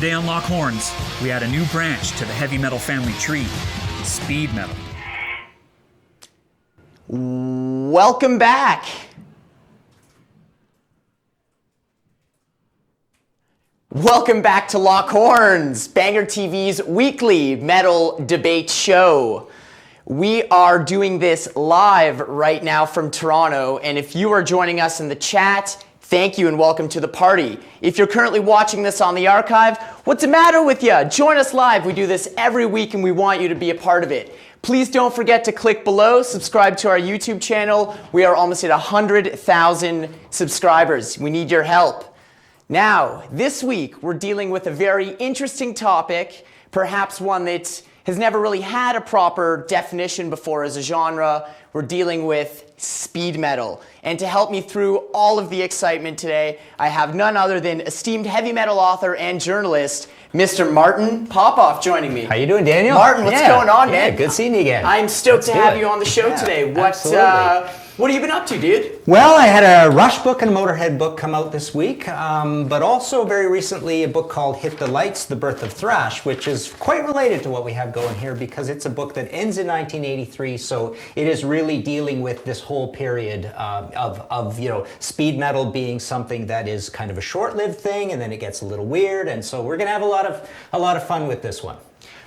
Today on Lock Horns, we add a new branch to the heavy metal family tree, speed metal. Welcome back. Welcome back to Lock Horns, Banger TV's weekly metal debate show. We are doing this live right now from Toronto, and if you are joining us in the chat, thank you and welcome to the party. If you're currently watching this on the archive, what's the matter with you? Join us live. We do this every week and we want you to be a part of it. Please don't forget to click below, subscribe to our YouTube channel. We are almost at 100,000 subscribers. We need your help. Now, this week, we're dealing with a very interesting topic, perhaps one that has never really had a proper definition before as a genre. We're dealing with speed metal. And to help me through all of the excitement today, I have none other than esteemed heavy metal author and journalist, Mr. Martin Popoff joining me. How you doing, Daniel? Martin, what's going on, man? Yeah, good seeing you again. I'm stoked to have you on the show today. What have you been up to, dude? Well, I had a Rush book and a Motorhead book come out this week, but also very recently a book called Hit the Lights, The Birth of Thrash, which is quite related to what we have going here because it's a book that ends in 1983, so it is really dealing with this whole period of speed metal being something that is kind of a short-lived thing, and then it gets a little weird, and so we're gonna have a lot of fun with this one.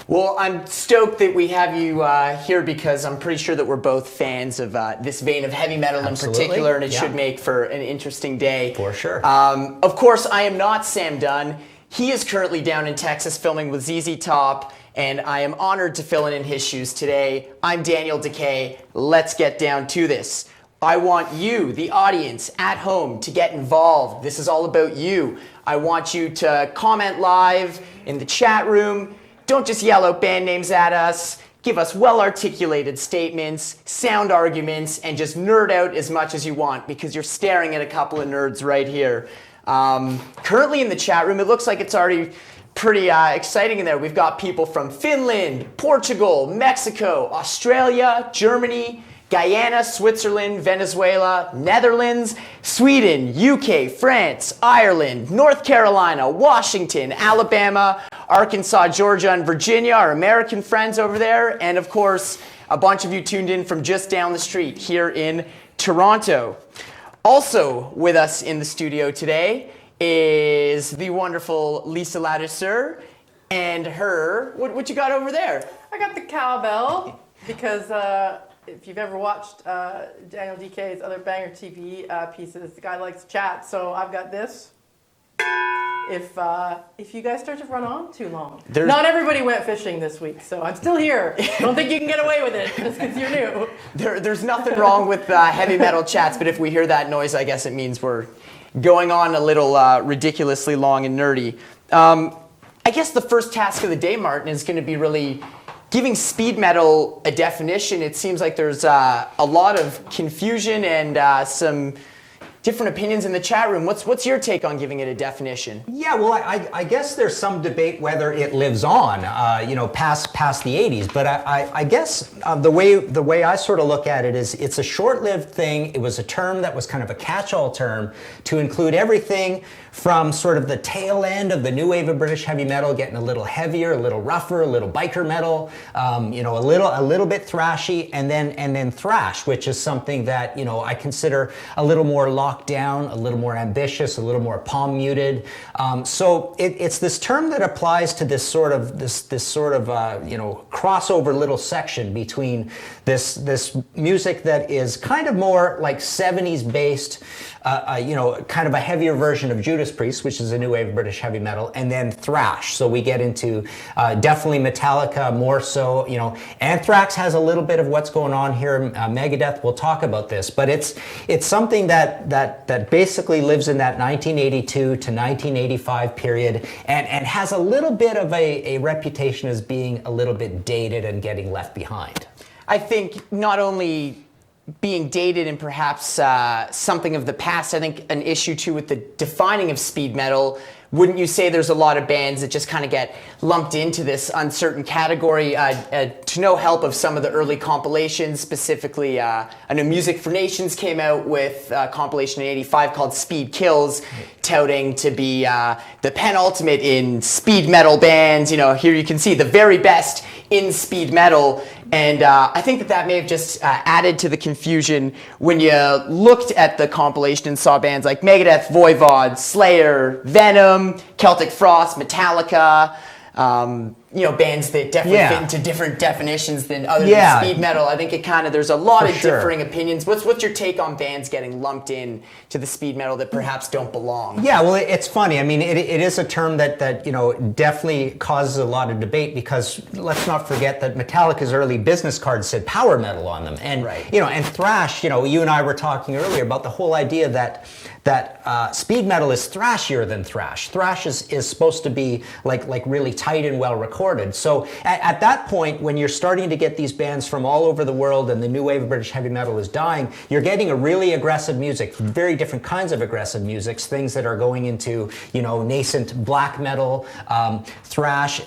Well, I'm stoked that we have you here because I'm pretty sure that we're both fans of this vein of heavy metal in particular, and it should make for an interesting day. For sure. Of course, I am not Sam Dunn. He is currently down in Texas filming with ZZ Top, and I am honored to fill in his shoes today. I'm Daniel Dekay. Let's get down to this. I want you, the audience at home, to get involved. This is all about you. I want you to comment live in the chat room. Don't just yell out band names at us. Give us well-articulated statements, sound arguments, and just nerd out as much as you want because you're staring at a couple of nerds right here. Currently in the chat room, it looks like it's already pretty exciting in there. We've got people from Finland, Portugal, Mexico, Australia, Germany, Guyana, Switzerland, Venezuela, Netherlands, Sweden, UK, France, Ireland, North Carolina, Washington, Alabama, Arkansas, Georgia, and Virginia, our American friends over there, and of course, a bunch of you tuned in from just down the street here in Toronto. Also with us in the studio today is the wonderful Lisa Ladisser and her, what you got over there? I got the cowbell because if you've ever watched Daniel Dekay's other Banger TV pieces, the guy likes to chat, so I've got this. If you guys start to run on too long. Not everybody went fishing this week, so I'm still here. Don't think you can get away with it just because you're new. There's nothing wrong with heavy metal chats, but if we hear that noise, I guess it means we're going on a little ridiculously long and nerdy. I guess the first task of the day, Martin, is going to be really giving speed metal a definition. It seems like there's a lot of confusion and some different opinions in the chat room. What's your take on giving it a definition? Yeah, well, I guess there's some debate whether it lives on, past the 80s. But I guess the way I sort of look at it is it's a short-lived thing. It was a term that was kind of a catch-all term to include everything from sort of the tail end of the new wave of British heavy metal, getting a little heavier, a little rougher, a little biker metal, a little bit thrashy, and then thrash, which is something that I consider a little more locked down, a little more ambitious, a little more palm muted. So it's this term that applies to this sort of crossover little section between this music that is kind of more like 70s based, kind of a heavier version of Judas Priest, which is a new wave of British heavy metal, and then thrash. So we get into definitely Metallica more so. Anthrax has a little bit of what's going on here. Megadeth, we'll talk about this, but it's something that basically lives in that 1982 to 1985 period and has a little bit of a reputation as being a little bit dated and getting left behind. I think not only being dated and perhaps something of the past, I think an issue too with the defining of speed metal wouldn't you say there's a lot of bands that just kind of get lumped into this uncertain category? To no help of some of the early compilations, specifically, I know Music for Nations came out with a compilation in '85 called Speed Kills, touting to be the penultimate in speed metal bands. You know, here you can see the very best in speed metal. And I think that may have just added to the confusion when you looked at the compilation and saw bands like Megadeth, Voivod, Slayer, Venom, Celtic Frost, Metallica, you know, bands that definitely fit into different definitions than other than speed metal. I think it kind of, there's a lot of differing opinions. What's your take on bands getting lumped in to the speed metal that perhaps don't belong? Yeah, well, it's funny. I mean, it is a term that you know, definitely causes a lot of debate, because let's not forget that Metallica's early business cards said power metal on them. And, you know, and thrash, you know, you and I were talking earlier about the whole idea that speed metal is thrashier than thrash. Thrash is supposed to be like really tight and well recorded. So at that point, when you're starting to get these bands from all over the world and the new wave of British heavy metal is dying, you're getting a really aggressive music, very different kinds of aggressive musics, things that are going into, you know, nascent black metal, thrash,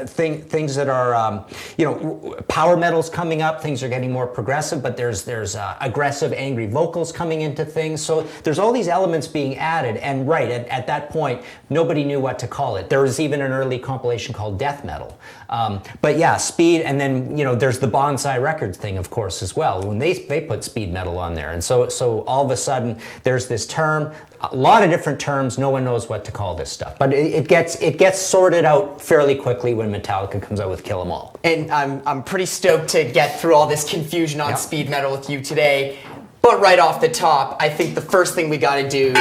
things that are, you know, power metal's coming up, things are getting more progressive, but there's aggressive, angry vocals coming into things. So there's all these elements being added, and at that point, nobody knew what to call it. There was even an early compilation called death metal. But yeah, speed, and then, you know, there's the Bonsai Records thing, of course, as well, when they put speed metal on there. And so all of a sudden, there's this term, a lot of different terms, no one knows what to call this stuff. But it gets sorted out fairly quickly when Metallica comes out with Kill 'Em All. And I'm pretty stoked to get through all this confusion on speed metal with you today. But right off the top, I think the first thing we gotta do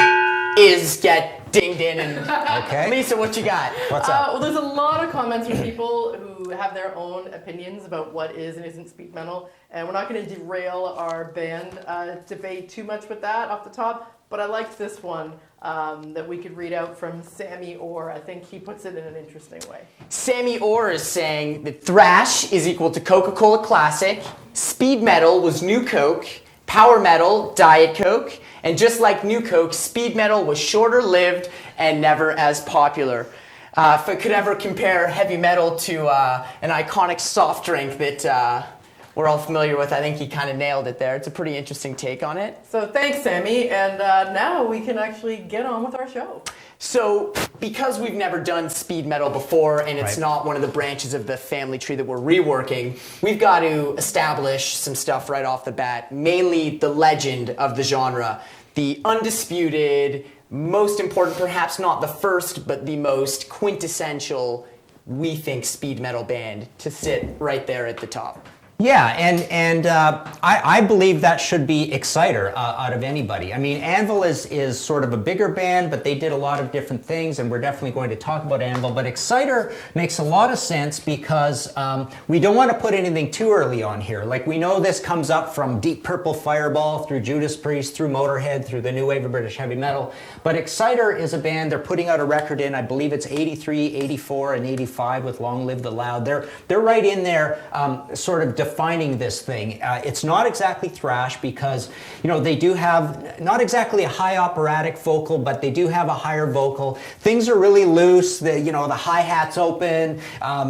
is get dinged in. And Lisa, what you got? What's up? Well, there's a lot of comments from people who have their own opinions about what is and isn't speed metal, and we're not going to derail our band debate too much with that off the top, but I liked this one that we could read out from Sammy Orr. I think he puts it in an interesting way. Sammy Orr is saying that thrash is equal to Coca-Cola Classic, speed metal was New Coke, power metal, Diet Coke, and just like New Coke, speed metal was shorter lived and never as popular. If I could ever compare heavy metal to an iconic soft drink that we're all familiar with, I think he kind of nailed it there. It's a pretty interesting take on it. So thanks, Sammy, and now we can actually get on with our show. So, because we've never done speed metal before, and it's not one of the branches of the family tree that we're reworking, we've got to establish some stuff right off the bat, mainly the legend of the genre, the undisputed, most important, perhaps not the first, but the most quintessential, we think, speed metal band to sit right there at the top. Yeah, and I believe that should be Exciter out of anybody. I mean, Anvil is sort of a bigger band, but they did a lot of different things, and we're definitely going to talk about Anvil. But Exciter makes a lot of sense because we don't want to put anything too early on here. Like, we know this comes up from Deep Purple Fireball, through Judas Priest, through Motorhead, through the new wave of British heavy metal. But Exciter is a band, they're putting out a record in, I believe it's 83, 84, and 85 with Long Live the Loud. They're right in there, sort of defining this thing. It's not exactly thrash because, you know, they do have not exactly a high operatic vocal, but they do have a higher vocal. Things are really loose. You know, the hi-hat's open.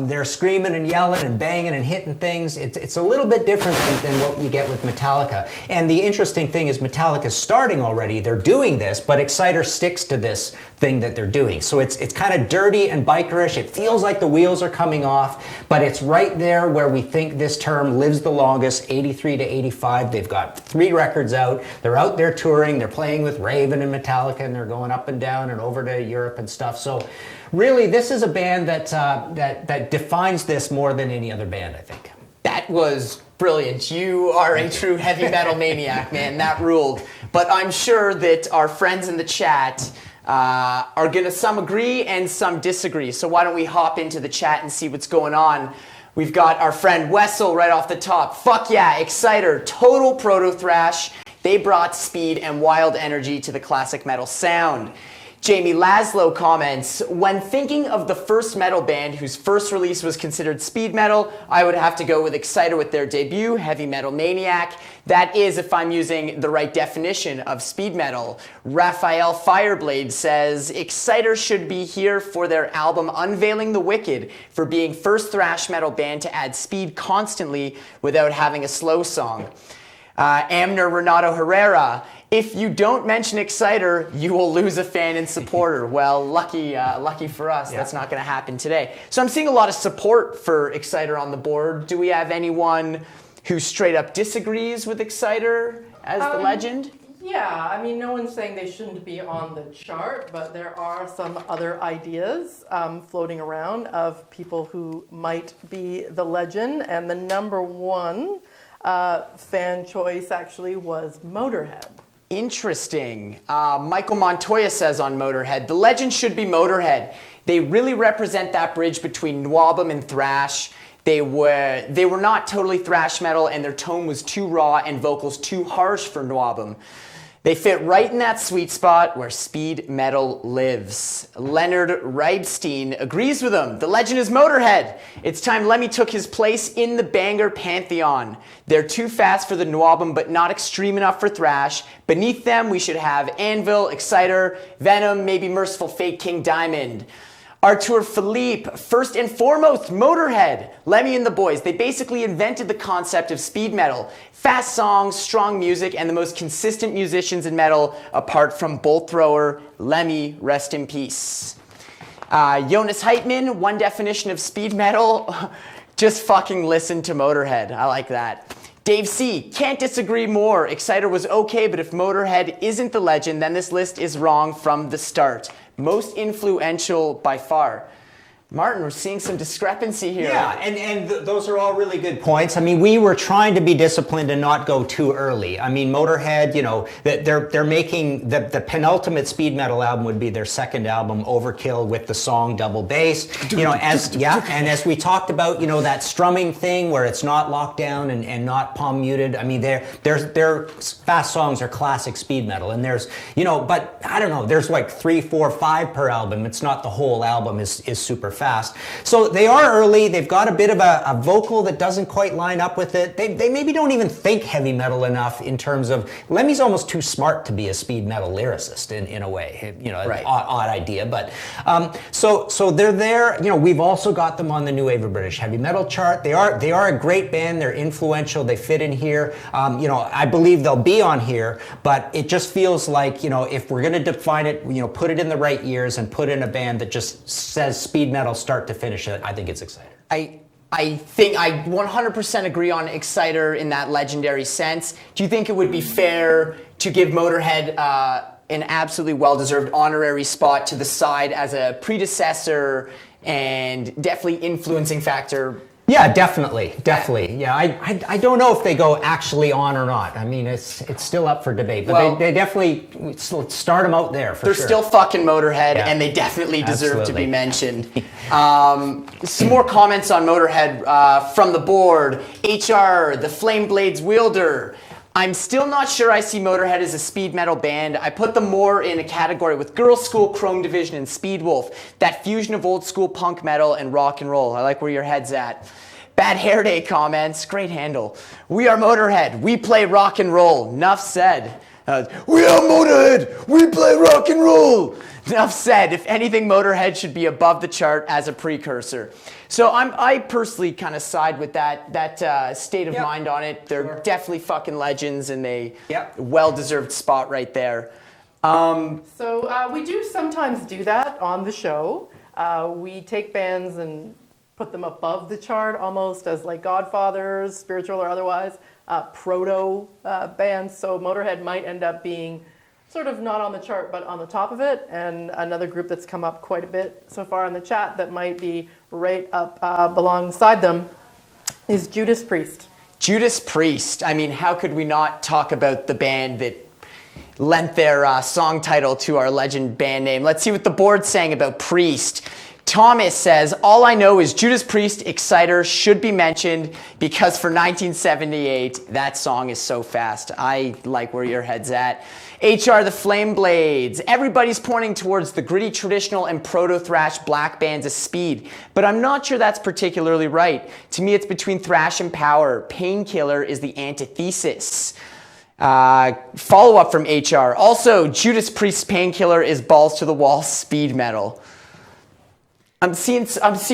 They're screaming and yelling and banging and hitting things. It's a little bit different than what we get with Metallica. And the interesting thing is Metallica's starting already. They're doing this, but Exciter sticks to this thing that they're doing. So it's kind of dirty and bikerish. It feels like the wheels are coming off, but it's right there where we think this term lives the longest, 83 to 85. They've got 3 records out. They're out there touring. They're playing with Raven and Metallica, and they're going up and down and over to Europe and stuff. So really, this is a band that defines this more than any other band, I think. That was brilliant. You are a true heavy metal maniac, man. That ruled. But I'm sure that our friends in the chat are going to some agree and some disagree. So why don't we hop into the chat and see what's going on. We've got our friend Wessel right off the top. Fuck yeah, Exciter, total proto-thrash. They brought speed and wild energy to the classic metal sound. Jamie Laszlo comments, when thinking of the first metal band whose first release was considered speed metal, I would have to go with Exciter with their debut, Heavy Metal Maniac. That is, if I'm using the right definition of speed metal. Raphael Fireblade says, Exciter should be here for their album Unveiling the Wicked, for being first thrash metal band to add speed constantly without having a slow song. Amner Renato Herrera, if you don't mention Exciter, you will lose a fan and supporter. Well, lucky for us, that's not going to happen today. So I'm seeing a lot of support for Exciter on the board. Do we have anyone who straight up disagrees with Exciter as the legend? Yeah, I mean, no one's saying they shouldn't be on the chart, but there are some other ideas floating around of people who might be the legend, and the number one fan choice actually was Motorhead. Interesting. Michael Montoya says on Motorhead, the legend should be Motorhead. They really represent that bridge between Nwabum and thrash. They were not totally thrash metal, and their tone was too raw and vocals too harsh for Nwabum. They fit right in that sweet spot where speed metal lives. Leonard Reibstein agrees with him. The legend is Motorhead. It's time Lemmy took his place in the banger pantheon. They're too fast for the Nwabum, but not extreme enough for thrash. Beneath them, we should have Anvil, Exciter, Venom, maybe Merciful Fate, King Diamond. Artur Philippe, first and foremost, Motorhead. Lemmy and the boys, they basically invented the concept of speed metal. Fast songs, strong music, and the most consistent musicians in metal, apart from Bolt Thrower. Lemmy, rest in peace. Jonas Heitman, one definition of speed metal, just fucking listen to Motorhead. I like that. Dave C, can't disagree more. Exciter was okay, but if Motorhead isn't the legend, then this list is wrong from the start. Most influential by far. Martin, we're seeing some discrepancy here. Yeah, and those are all really good points. I mean, we were trying to be disciplined and not go too early. I mean, Motorhead, you know, they're making the penultimate speed metal album would be their second album, Overkill, with the song Double Bass. You know, and as we talked about, you know, that strumming thing where it's not locked down and not palm muted. I mean, their fast songs are classic speed metal, and there's, you know, but I don't know, there's like 3, 4, 5 per album. It's not the whole album is super fast. So they are early. They've got a bit of a vocal that doesn't quite line up with it. They maybe don't even think heavy metal enough in terms of, Lemmy's almost too smart to be a speed metal lyricist in a way. You know, right. odd idea. But so they're there. You know, we've also got them on the New Wave of British Heavy Metal chart. They are a great band. They're influential. They fit in here. You know, I believe they'll be on here, but it just feels like, you know, if we're going to define it, you know, put it in the right years and put in a band that just says speed metal start to finish, I think it's Exciter. I think I 100% agree on Exciter in that legendary sense. Do you think it would be fair to give Motorhead an absolutely well-deserved honorary spot to the side as a predecessor and definitely influencing factor? Yeah, definitely. Yeah, I don't know if they go actually on or not. I mean, it's still up for debate, but well, they definitely start them out there for sure. They're still fucking Motorhead, yeah, and they definitely deserve to be mentioned. Some more comments on Motorhead from the board. HR, the Flame Blades wielder. I'm still not sure I see Motorhead as a speed metal band. I put them more in a category with Girls' School, Chrome Division, and Speedwolf. That fusion of old school punk metal and rock and roll. I like where your head's at. Bad Hair Day comments. Great handle. We are Motorhead. We play rock and roll. Nuff said. We are Motorhead. We play rock and roll. Enough said. If anything, Motorhead should be above the chart as a precursor. So I personally kind of side with that state of mind on it. They're definitely fucking legends, and they well-deserved spot right there. So we do sometimes do that on the show. We take bands and put them above the chart almost as like godfathers, spiritual or otherwise, proto bands. So Motorhead might end up being sort of not on the chart, but on the top of it. And another group that's come up quite a bit so far in the chat that might be right up alongside them is Judas Priest. Judas Priest. I mean, how could we not talk about the band that lent their song title to our legend band name? Let's see what the board's saying about Priest. Thomas says, all I know is Judas Priest Exciter should be mentioned because for 1978, that song is so fast. I like where your head's at. HR the Flame Blades. Everybody's pointing towards the gritty traditional and proto-thrash black bands of speed, but I'm not sure that's particularly right. To me, it's between thrash and power. Painkiller is the antithesis. Follow-up from HR. Also, Judas Priest's Painkiller is balls to the wall speed metal. I'm seeing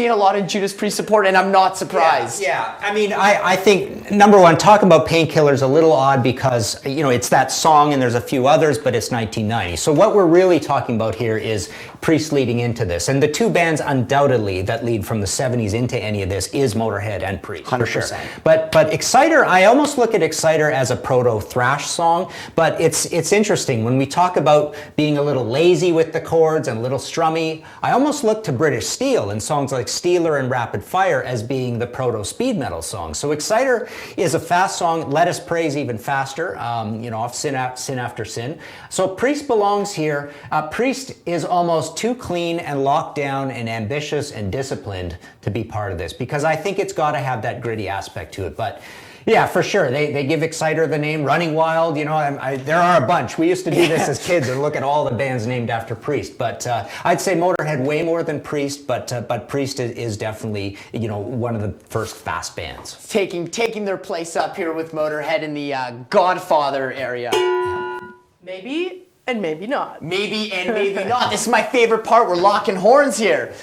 a lot of Judas Priest support, and I'm not surprised. Yeah. I mean, I think, number one, talking about Painkiller is a little odd because, it's that song and there's a few others, but it's 1990. So what we're really talking about here is Priest leading into this. And the two bands undoubtedly that lead from the 70s into any of this is Motorhead and Priest. 100%. For sure. But Exciter, I almost look at Exciter as a proto-thrash song, but it's interesting. When we talk about being a little lazy with the chords and a little strummy, I almost look to British Steel and songs like Steeler and Rapid Fire as being the proto-speed metal song. So Exciter is a fast song. Let Us Praise even faster, off Sin After Sin. So Priest belongs here. Priest is almost too clean and locked down and ambitious and disciplined to be part of this because I think it's got to have that gritty aspect to it. But yeah, for sure. They give Exciter the name Running Wild. There are a bunch. We used to do this as kids and look at all the bands named after Priest. But I'd say Motorhead way more than Priest, but Priest is definitely, one of the first fast bands. Taking their place up here with Motorhead in the Godfather area. Maybe and maybe not. Maybe and maybe not. This is my favorite part. We're locking horns here.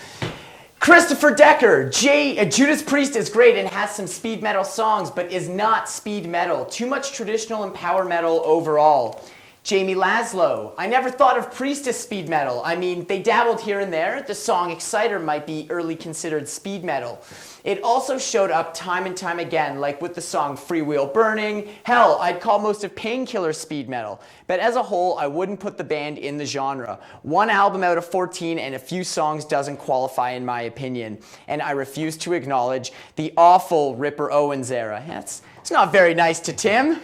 Christopher Decker, Judas Priest is great and has some speed metal songs, but is not speed metal. Too much traditional and power metal overall. Jamie Laszlo, I never thought of Priest as speed metal. I mean, they dabbled here and there. The song Exciter might be early considered speed metal. It also showed up time and time again, like with the song Freewheel Burning. Hell, I'd call most of Painkiller speed metal. But as a whole, I wouldn't put the band in the genre. One album out of 14 and a few songs doesn't qualify in my opinion. And I refuse to acknowledge the awful Ripper Owens era. It's not very nice to Tim.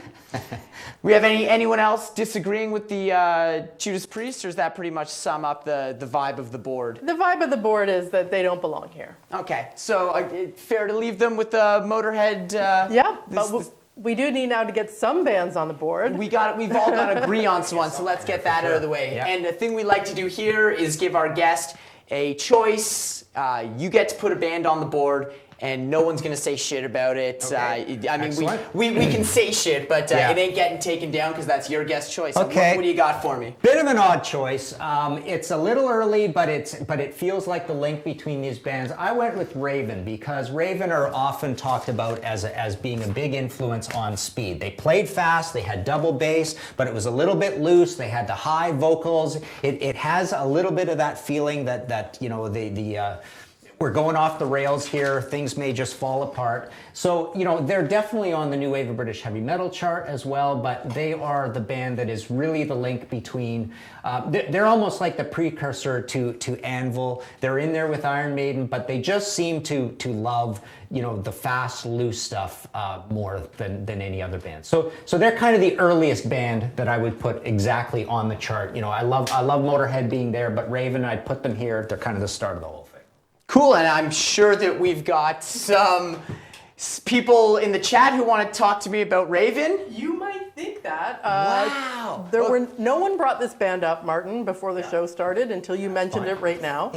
We have anyone else disagreeing with the Judas Priest, or does that pretty much sum up the vibe of the board? The vibe of the board is that they don't belong here. Okay, so fair to leave them with the Motorhead? Yeah, but we do need now to get some bands on the board. We've all got to agree on one, so let's get that out of the way. Yeah. And the thing we like to do here is give our guest a choice. You get to put a band on the board, and no one's going to say shit about it. Okay. We can say shit, but it ain't getting taken down because that's your guest choice. Okay. What do you got for me? Bit of an odd choice. It's a little early, but it feels like the link between these bands. I went with Raven because Raven are often talked about as being a big influence on speed. They played fast, they had double bass, but it was a little bit loose. They had the high vocals. It has a little bit of that feeling that we're going off the rails here. Things may just fall apart. So, they're definitely on the New Wave of British Heavy Metal chart as well, but they are the band that is really the link between, they're almost like the precursor to Anvil. They're in there with Iron Maiden, but they just seem to love, the fast, loose stuff more than any other band. So they're kind of the earliest band that I would put exactly on the chart. I love Motorhead being there, but Raven, I'd put them here. They're kind of the start of the whole thing. Cool, and I'm sure that we've got some people in the chat who want to talk to me about Raven. You might think that. Wow. No one brought this band up, Martin, before the show started until you mentioned it right now.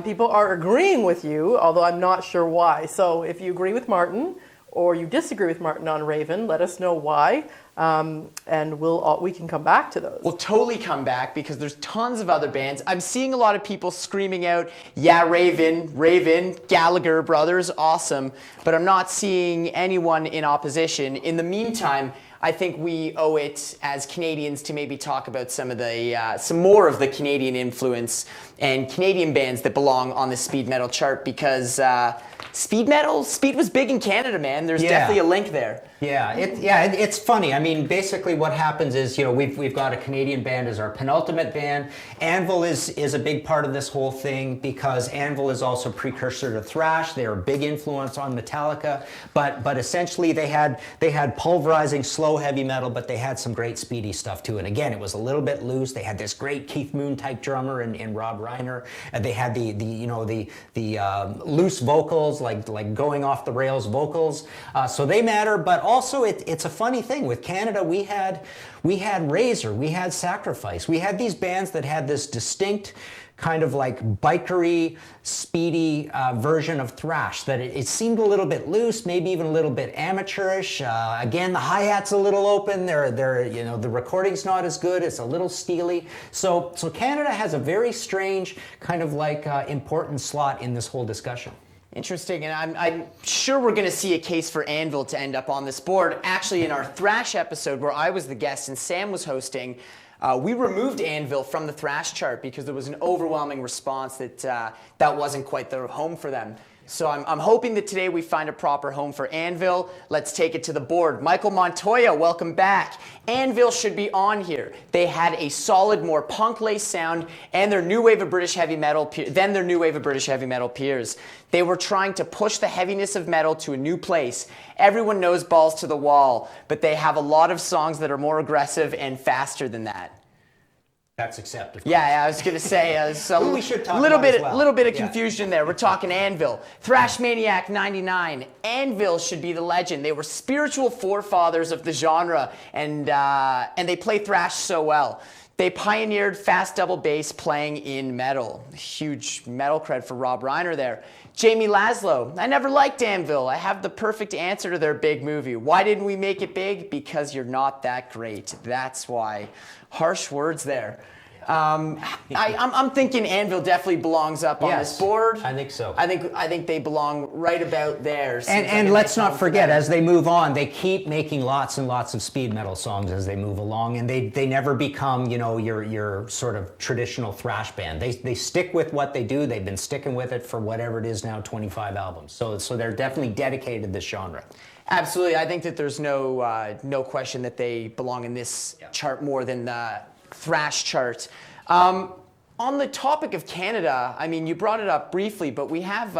People are agreeing with you, although I'm not sure why. So if you agree with Martin or you disagree with Martin on Raven, let us know why. And we can come back to those. We'll totally come back because there's tons of other bands. I'm seeing a lot of people screaming out, yeah, Raven, Gallagher Brothers, awesome. But I'm not seeing anyone in opposition. In the meantime, I think we owe it as Canadians to maybe talk about some more of the Canadian influence and Canadian bands that belong on the speed metal chart because speed was big in Canada, man. There's definitely a link there. Yeah, it's funny. I mean, basically what happens is, we've got a Canadian band as our penultimate band. Anvil is a big part of this whole thing because Anvil is also precursor to thrash. They're a big influence on Metallica, but essentially they had pulverizing slow slow heavy metal, but they had some great speedy stuff too. And again, it was a little bit loose. They had this great Keith Moon type drummer in Rob Reiner. And they had the loose vocals, like going off the rails vocals. So they matter. But also, it's a funny thing with Canada. We had Razor, we had Sacrifice, we had these bands that had this distinct kind of like bikery, speedy version of thrash that it seemed a little bit loose, maybe even a little bit amateurish. Again, the hi-hat's a little open. The recording's not as good. It's a little steely. So Canada has a very strange kind of like important slot in this whole discussion. Interesting, and I'm sure we're going to see a case for Anvil to end up on this board. Actually, in our thrash episode where I was the guest and Sam was hosting, we removed Anvil from the thrash chart because there was an overwhelming response that that wasn't quite the home for them. So I'm hoping that today we find a proper home for Anvil. Let's take it to the board. Michael Montoya, welcome back. Anvil should be on here. They had a solid, more punk-laced sound, and their new wave of British heavy metal peers. They were trying to push the heaviness of metal to a new place. Everyone knows Balls to the Wall, but they have a lot of songs that are more aggressive and faster than that. That's acceptable. Yeah, I was going to say we should talk little about bit, as well. little bit of confusion there. We're talking Anvil, Thrash Maniac '99. Anvil should be the legend. They were spiritual forefathers of the genre, and they play thrash so well. They pioneered fast double bass playing in metal. Huge metal cred for Rob Reiner there. Jamie Laszlo, I never liked Anvil. I have the perfect answer to their big movie. Why didn't we make it big? Because you're not that great. That's why. Harsh words there. I'm thinking Anvil definitely belongs up on this board. I think so. I think they belong right about there. And let's not forget, as they move on, they keep making lots and lots of speed metal songs as they move along, and they never become, your sort of traditional thrash band. They stick with what they do. They've been sticking with it for whatever it is now, 25 albums. So they're definitely dedicated to this genre. Absolutely. I think that there's no question that they belong in this chart more than the thrash chart. On the topic of Canada, I mean, you brought it up briefly, but we have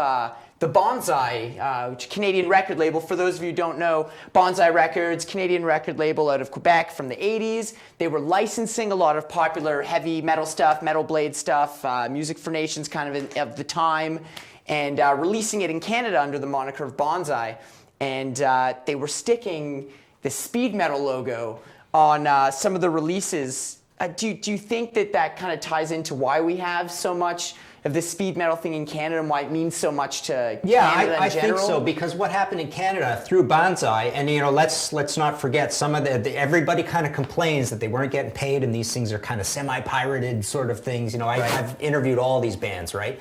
the Bonsai, Canadian record label. For those of you who don't know, Bonsai Records, Canadian record label out of Quebec from the 80s. They were licensing a lot of popular heavy metal stuff, Metal Blade stuff, Music for Nations kind of the time, and releasing it in Canada under the moniker of Bonsai. And they were sticking the speed metal logo on some of the releases. Do you think that kind of ties into why we have so much of this speed metal thing in Canada and why it means so much to Canada in general? I think so, because what happened in Canada through Bonsai, and let's not forget some of everybody kind of complains that they weren't getting paid, and these things are kind of semi-pirated sort of things. I've interviewed all these bands, right?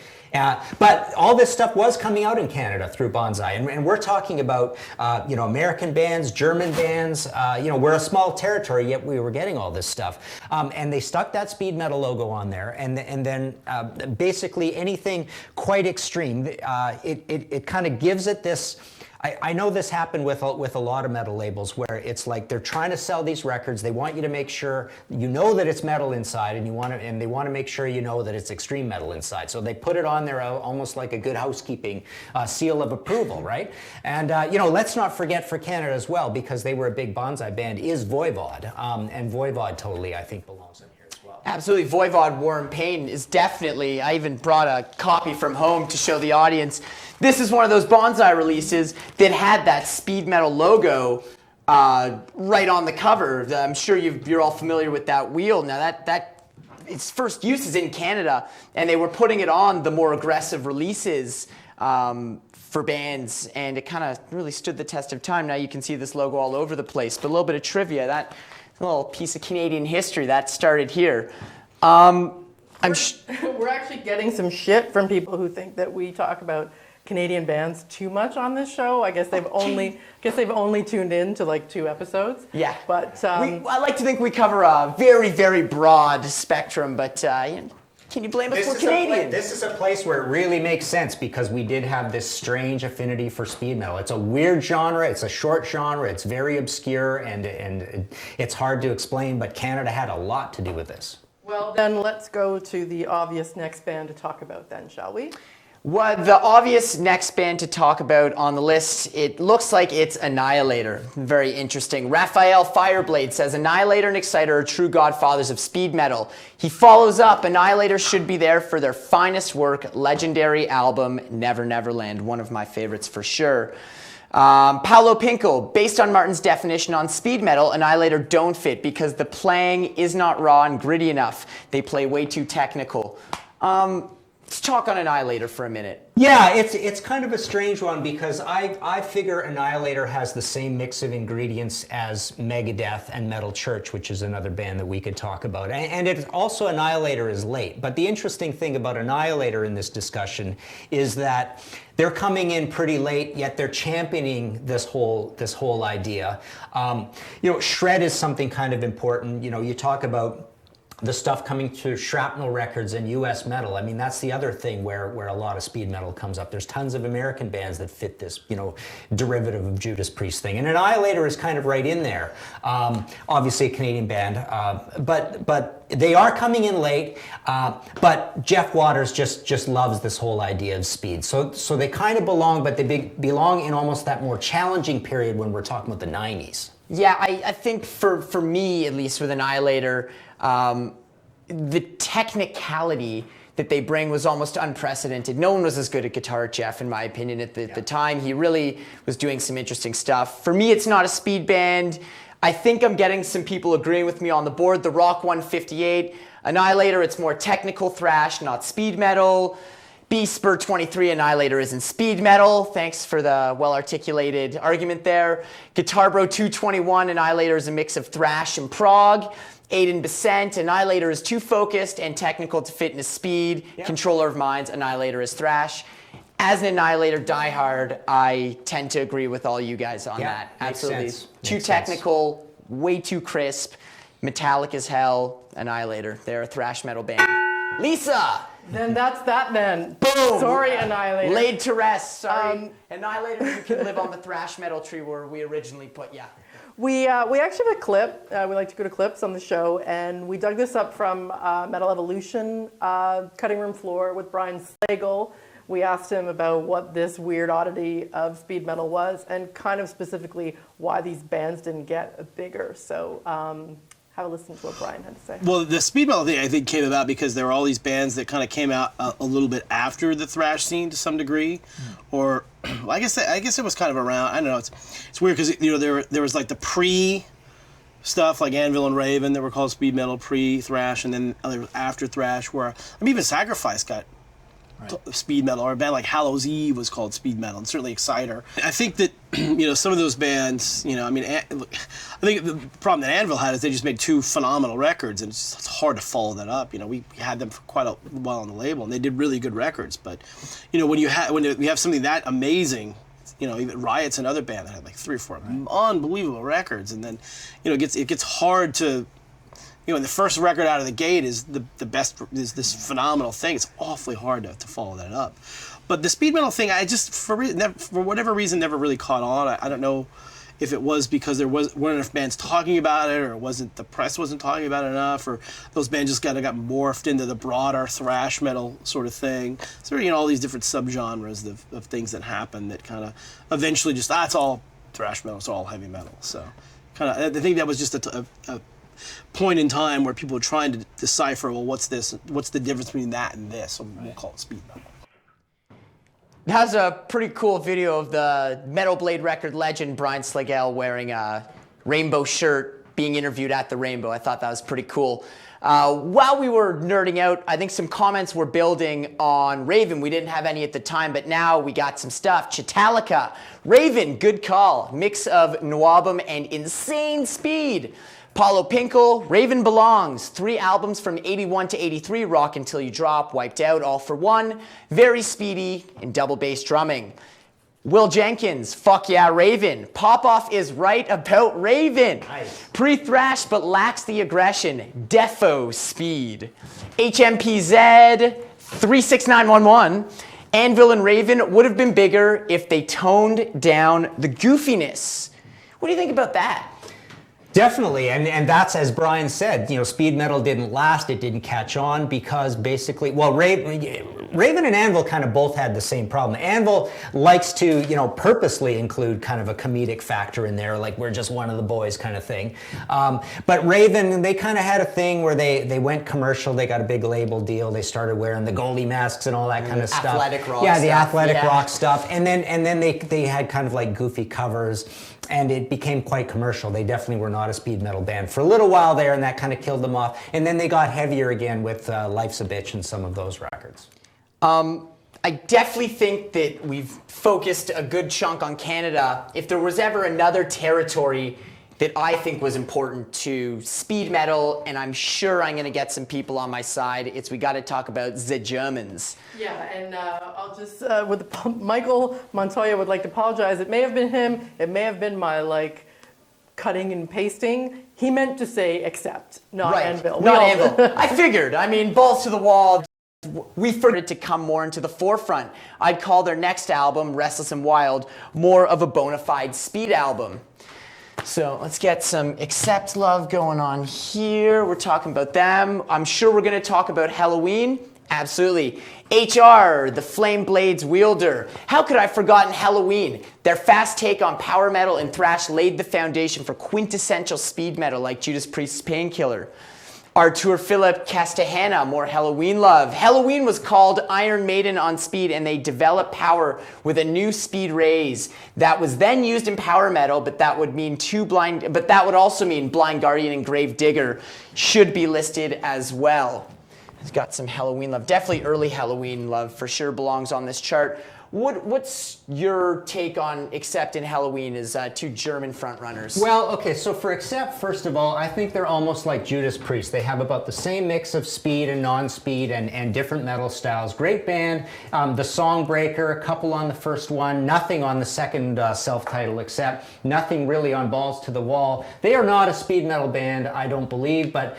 But all this stuff was coming out in Canada through Bonsai, and we're talking about American bands, German bands. We're a small territory, yet we were getting all this stuff, and they stuck that speed metal logo on there, and then basically anything quite extreme. It kind of gives it this. I know this happened with a lot of metal labels where it's like they're trying to sell these records. They want you to make sure you know that it's metal inside, and they want to make sure you know that it's extreme metal inside. So they put it on there almost like a good housekeeping seal of approval, right? And let's not forget for Canada as well, because they were a big Bonsai band, is Voivod, and Voivod totally I think belongs in here as well. Absolutely. Voivod, War and Pain is definitely, I even brought a copy from home to show the audience. This is one of those Bonsai releases that had that speed metal logo right on the cover. I'm sure you're all familiar with that wheel. Now that its first use is in Canada, and they were putting it on the more aggressive releases for bands, and it kind of really stood the test of time. Now you can see this logo all over the place. But a little bit of trivia, that little piece of Canadian history, that started here. We're actually getting some shit from people who think that we talk about Canadian bands too much on this show. I guess they've only tuned in to like 2 episodes. Yeah, but I like to think we cover a very, very broad spectrum. But can you blame us? We're Canadian. This is a place where it really makes sense, because we did have this strange affinity for speed metal. It's a weird genre. It's a short genre. It's very obscure, and it's hard to explain. But Canada had a lot to do with this. Well, then let's go to the obvious next band to talk about then, shall we? What the obvious next band to talk about on the list, it looks like it's Annihilator. Very interesting. Raphael Fireblade says Annihilator and Exciter are true godfathers of speed metal. He follows up, Annihilator should be there for their finest work, legendary album, Never Neverland, one of my favorites for sure. Paolo Pinkel, based on Martin's definition on speed metal, Annihilator don't fit because the playing is not raw and gritty enough. They play way too technical. Let's talk on Annihilator for a minute. Yeah, it's kind of a strange one because I figure Annihilator has the same mix of ingredients as Megadeth and Metal Church, which is another band that we could talk about. And it's also Annihilator is late. But the interesting thing about Annihilator in this discussion is that they're coming in pretty late, yet they're championing this whole idea. Shred is something kind of important. You talk about the stuff coming through Shrapnel Records and US Metal. I mean, that's the other thing where a lot of speed metal comes up. There's tons of American bands that fit this, derivative of Judas Priest thing. And Annihilator is kind of right in there. Obviously a Canadian band, but they are coming in late. But Jeff Waters just loves this whole idea of speed. So they kind of belong, but they belong in almost that more challenging period when we're talking about the 90s. Yeah, I think for me, at least with Annihilator, the technicality that they bring was almost unprecedented. No one was as good at guitar as Jeff, in my opinion, at the time. He really was doing some interesting stuff. For me, it's not a speed band. I think I'm getting some people agreeing with me on the board. The Rock 158, Annihilator, it's more technical thrash, not speed metal. Spur 23, Annihilator isn't speed metal. Thanks for the well-articulated argument there. Guitar Bro 221, Annihilator is a mix of thrash and prog. Aiden Besant, Annihilator is too focused and technical to fit into speed. Yeah. Controller of Minds, Annihilator is thrash. As an Annihilator diehard, I tend to agree with all you guys on that. Absolutely. Sense. Too Makes technical, sense. Way too crisp, metallic as hell. Annihilator, they're a thrash metal band. Lisa! Then that's that then. Boom! Sorry, Annihilator. Laid to rest, sorry. Annihilator, you can live on the thrash metal tree where we originally put ya. We actually have a clip. We like to go to clips on the show, and we dug this up from Metal Evolution Cutting Room Floor with Brian Slagle. We asked him about what this weird oddity of speed metal was, and kind of specifically why these bands didn't get bigger. So have a listen to what Brian had to say. Well, the speed metal thing I think came about because there were all these bands that kind of came out a little bit after the thrash scene to some degree, or I guess it was kind of around. I don't know. It's weird because there was like the pre stuff like Anvil and Raven that were called speed metal pre-thrash, and then there was after thrash where even Sacrifice got speed metal, or a band like Hallows Eve was called speed metal, and certainly Exciter. I think that some of those bands, I think the problem that Anvil had is they just made two phenomenal records, and it's hard to follow that up. We had them for quite a while on the label, and they did really good records. But when you have something that amazing, even Riot's another band that had like 3 or 4 unbelievable records, and then it gets hard to. The first record out of the gate is the best, is this phenomenal thing. It's awfully hard to follow that up. But the speed metal thing, I just, for whatever reason, never really caught on. I don't know if it was because there weren't enough bands talking about it, or the press wasn't talking about it enough, or those bands just got morphed into the broader thrash metal sort of thing. So all these different subgenres of things that happen that kind of eventually just, it's all thrash metal, it's all heavy metal. So I think that was just a point in time where people were trying to decipher, well, what's this? What's the difference between that and this? So we'll call it speed metal. It has a pretty cool video of the Metal Blade record legend Brian Slagle wearing a rainbow shirt being interviewed at the Rainbow. I thought that was pretty cool. While we were nerding out, I think some comments were building on Raven. We didn't have any at the time, but now we got some stuff. Chitalica, Raven, good call. Mix of Nwabum and insane speed. Paulo Pinkel, Raven Belongs, 3 albums from 81 to 83, Rock Until You Drop, Wiped Out, All for One, very speedy and double bass drumming. Will Jenkins, fuck yeah, Raven. Popoff is right about Raven. Nice. Pre-thrash but lacks the aggression, defo speed. HMPZ, 36911, Anvil and Raven would have been bigger if they toned down the goofiness. What do you think about that? Definitely, and that's, as Brian said, speed metal didn't last, it didn't catch on because basically, well, Raven and Anvil kind of both had the same problem. Anvil likes to, purposely include kind of a comedic factor in there, like we're just one of the boys kind of thing. But Raven, they kind of had a thing where they went commercial, they got a big label deal, they started wearing the goalie masks and all that kind of stuff. Athletic rock Yeah, stuff. the athletic rock stuff, and then they had kind of like goofy covers. And it became quite commercial. They definitely were not a speed metal band for a little while there, and that kind of killed them off. And then they got heavier again with Life's a Bitch and some of those records. I definitely think that we've focused a good chunk on Canada. If there was ever another territory that I think was important to speed metal, and I'm sure I'm going to get some people on my side, we got to talk about the Germans. Yeah, and I'll just, Michael Montoya would like to apologize. It may have been him. It may have been my, cutting and pasting. He meant to say accept, not Anvil. Not Anvil. I figured. I mean, balls to the wall. We for it to come more into the forefront. I'd call their next album, Restless and Wild, more of a bona fide speed album. So let's get some Accept Love going on here. We're talking about them. I'm sure we're going to talk about Halloween. Absolutely. HR, the Flame Blades wielder. How could I have forgotten Halloween? Their fast take on power metal and thrash laid the foundation for quintessential speed metal like Judas Priest's Painkiller. Artur Philip Castahana, more Halloween love. Halloween was called Iron Maiden on speed, and they developed power with a new speed raise that was then used in power metal, but that would also mean Blind Guardian and Grave Digger should be listed as well. It's got some Halloween love. Definitely early Halloween love for sure belongs on this chart. What's your take on Accept and Halloween as two German frontrunners? Well, okay, so for Accept, first of all, I think they're almost like Judas Priest. They have about the same mix of speed and non-speed and different metal styles. Great band. The Songbreaker, a couple on the first one, nothing on the second self-titled Accept, nothing really on Balls to the Wall. They are not a speed metal band, I don't believe, but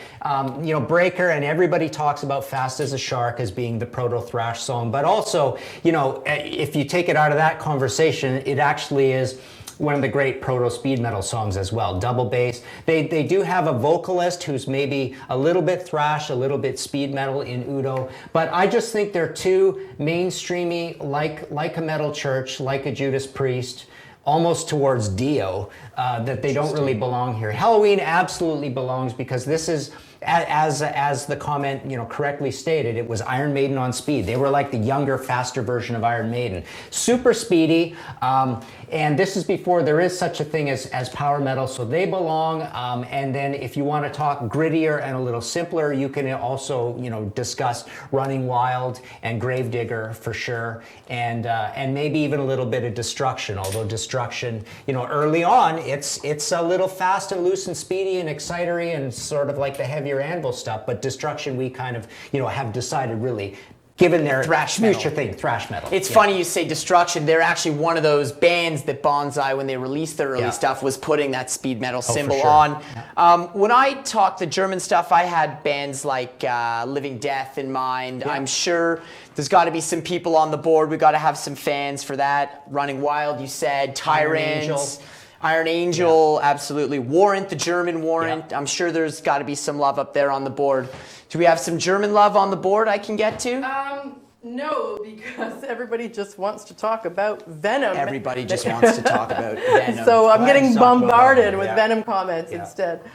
Breaker, and everybody talks about Fast as a Shark as being the proto-thrash song, but also, if you take it out of that conversation, it actually is one of the great proto-speed metal songs as well. Double bass. They do have a vocalist who's maybe a little bit thrash, a little bit speed metal in Udo, but I just think they're too mainstreamy, like a metal church, like a Judas Priest, almost towards Dio, that they don't really belong here. Halloween absolutely belongs because this is, as the comment correctly stated, it was Iron Maiden on speed. They were like the younger, faster version of Iron Maiden. Super speedy, and this is before there is such a thing as power metal, so they belong. And then if you want to talk grittier and a little simpler, you can also discuss Running Wild and Gravedigger for sure, and maybe even a little bit of Destruction. Although Destruction, early on, it's a little fast and loose and speedy and excitery and sort of like the heavier Anvil stuff, but Destruction we kind of have decided really, given their thrash future metal thing, thrash metal. It's funny you say Destruction. They're actually one of those bands that Bonsai, when they released their early stuff, was putting that speed metal symbol sure. on. When I talk the German stuff, I had bands like Living Death in mind. Yeah. I'm sure there's got to be some people on the board. We've got to have some fans for that. Running Wild, you said. Tyrants. Iron Angel, absolutely. Warrant, the German Warrant. Yeah. I'm sure there's got to be some love up there on the board. Do we have some German love on the board I can get to? No, because everybody just wants to talk about Venom. Everybody just wants to talk about Venom. So I'm getting bombarded with yeah. Venom comments instead.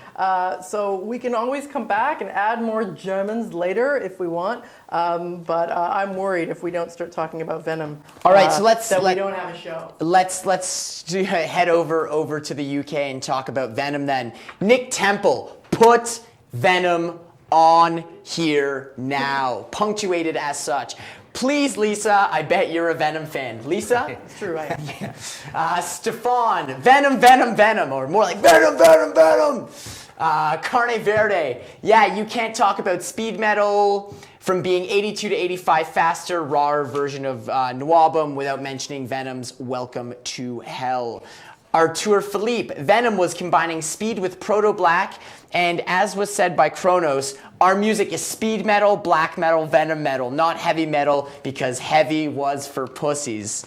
So we can always come back and add more Germans later if we want. But I'm worried if we don't start talking about Venom. All right, so we don't have a show. Let's head over to the UK and talk about Venom then. Nick Temple, put Venom on here now, punctuated as such. Please, Lisa, I bet you're a Venom fan. Lisa? It's true, I am. Stefan, Venom, or more like Venom. Carne Verde. Yeah, you can't talk about speed metal from being 82 to 85 faster, rawer version of Nwabum without mentioning Venom's Welcome to Hell. Artur Philippe, Venom was combining speed with proto-black, and as was said by Kronos, our music is speed metal, black metal, Venom metal, not heavy metal, because heavy was for pussies.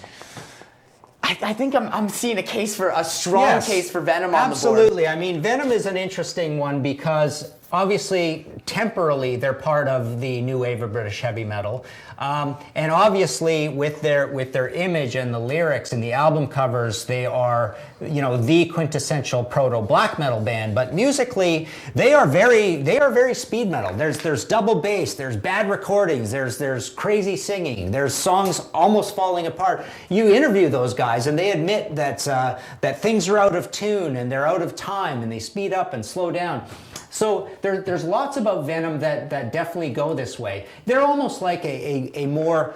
I think I'm seeing a strong case for Venom on the board. Absolutely. I mean, Venom is an interesting one because obviously, temporally, they're part of the new wave of British heavy metal, and obviously, with their image and the lyrics and the album covers, they are, you know, the quintessential proto black metal band. But musically, they are very speed metal. There's double bass, there's bad recordings, there's crazy singing, there's songs almost falling apart. You interview those guys, and they admit that that things are out of tune and they're out of time, and they speed up and slow down. So there's lots about Venom that definitely go this way. They're almost like a more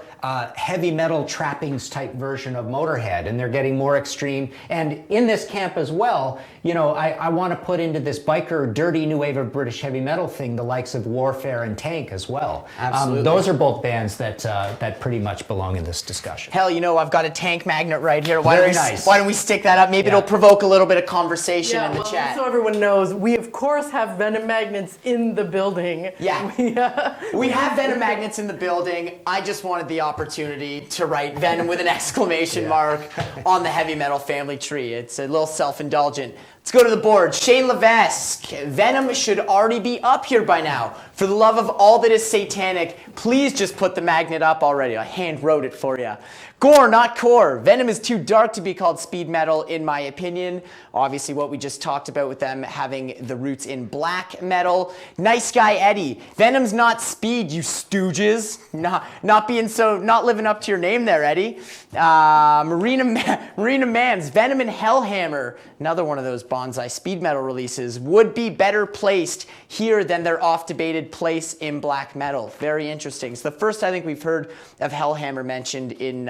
heavy metal trappings type version of Motorhead, and they're getting more extreme. And in this camp as well, you know, I want to put into this biker, dirty new wave of British heavy metal thing the likes of Warfare and Tank as well. Absolutely. Those are both bands that pretty much belong in this discussion. Hell, you know, I've got a Tank magnet right here. Very nice. Why don't we stick that up? Maybe it'll provoke a little bit of conversation in the chat. Just so everyone knows, we of course have Venom magnets in the building. Yeah. We have Venom magnets in the building. I just wanted the opportunity to write Venom with an exclamation mark on the heavy metal family tree. It's a little self-indulgent. Let's go to the board. Shane Levesque. Venom should already be up here by now. For the love of all that is satanic, please just put the magnet up already. I hand wrote it for you. Gore, not core. Venom is too dark to be called speed metal, in my opinion. Obviously, what we just talked about with them having the roots in black metal. Nice guy Eddie. Venom's not speed, you stooges. Not living up to your name there, Eddie. Marina Mans. Venom and Hellhammer, another one of those Bonsai speed metal releases, would be better placed here than their oft-debated place in black metal. Very interesting. It's the first I think we've heard of Hellhammer mentioned in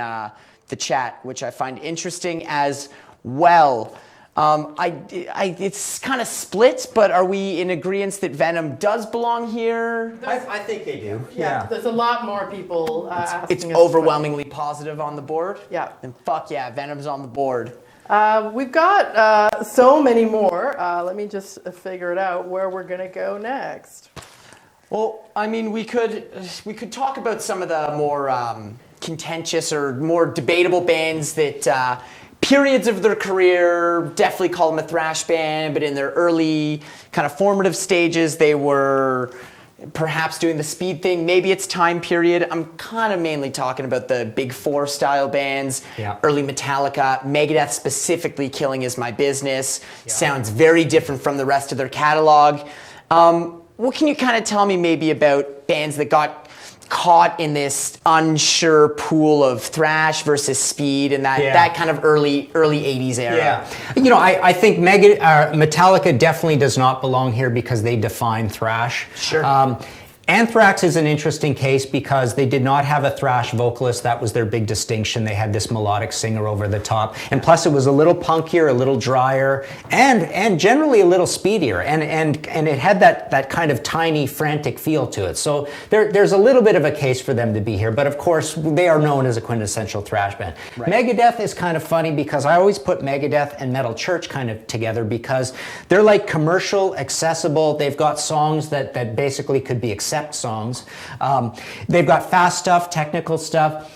the chat, which I find interesting as well. It's kind of split, but are we in agreement that Venom does belong here? I think they do. Yeah, there's a lot more people asking It's us overwhelmingly positive on the board? Yeah. And fuck yeah, Venom's on the board. We've got so many more. Let me just figure it out where we're gonna go next. Well, I mean, we could talk about some of the more contentious or more debatable bands that periods of their career, definitely call them a thrash band, but in their early kind of formative stages, they were perhaps doing the speed thing. Maybe it's time period. I'm kind of mainly talking about the Big Four style bands, early Metallica, Megadeth specifically, Killing Is My Business. Sounds very different from the rest of their catalog. What can you kind of tell me maybe about bands that got caught in this unsure pool of thrash versus speed and that kind of early 80s era? Yeah. You know, I think Metallica definitely does not belong here because they define thrash. Sure. Anthrax is an interesting case because they did not have a thrash vocalist. That was their big distinction. They had this melodic singer over the top. And plus it was a little punkier, a little drier, and generally a little speedier. And it had that kind of tiny, frantic feel to it. So there's a little bit of a case for them to be here. But of course, they are known as a quintessential thrash band. Right. Megadeth is kind of funny because I always put Megadeth and Metal Church kind of together because they're like commercial, accessible. They've got songs that basically could be accepted songs. They've got fast stuff, technical stuff.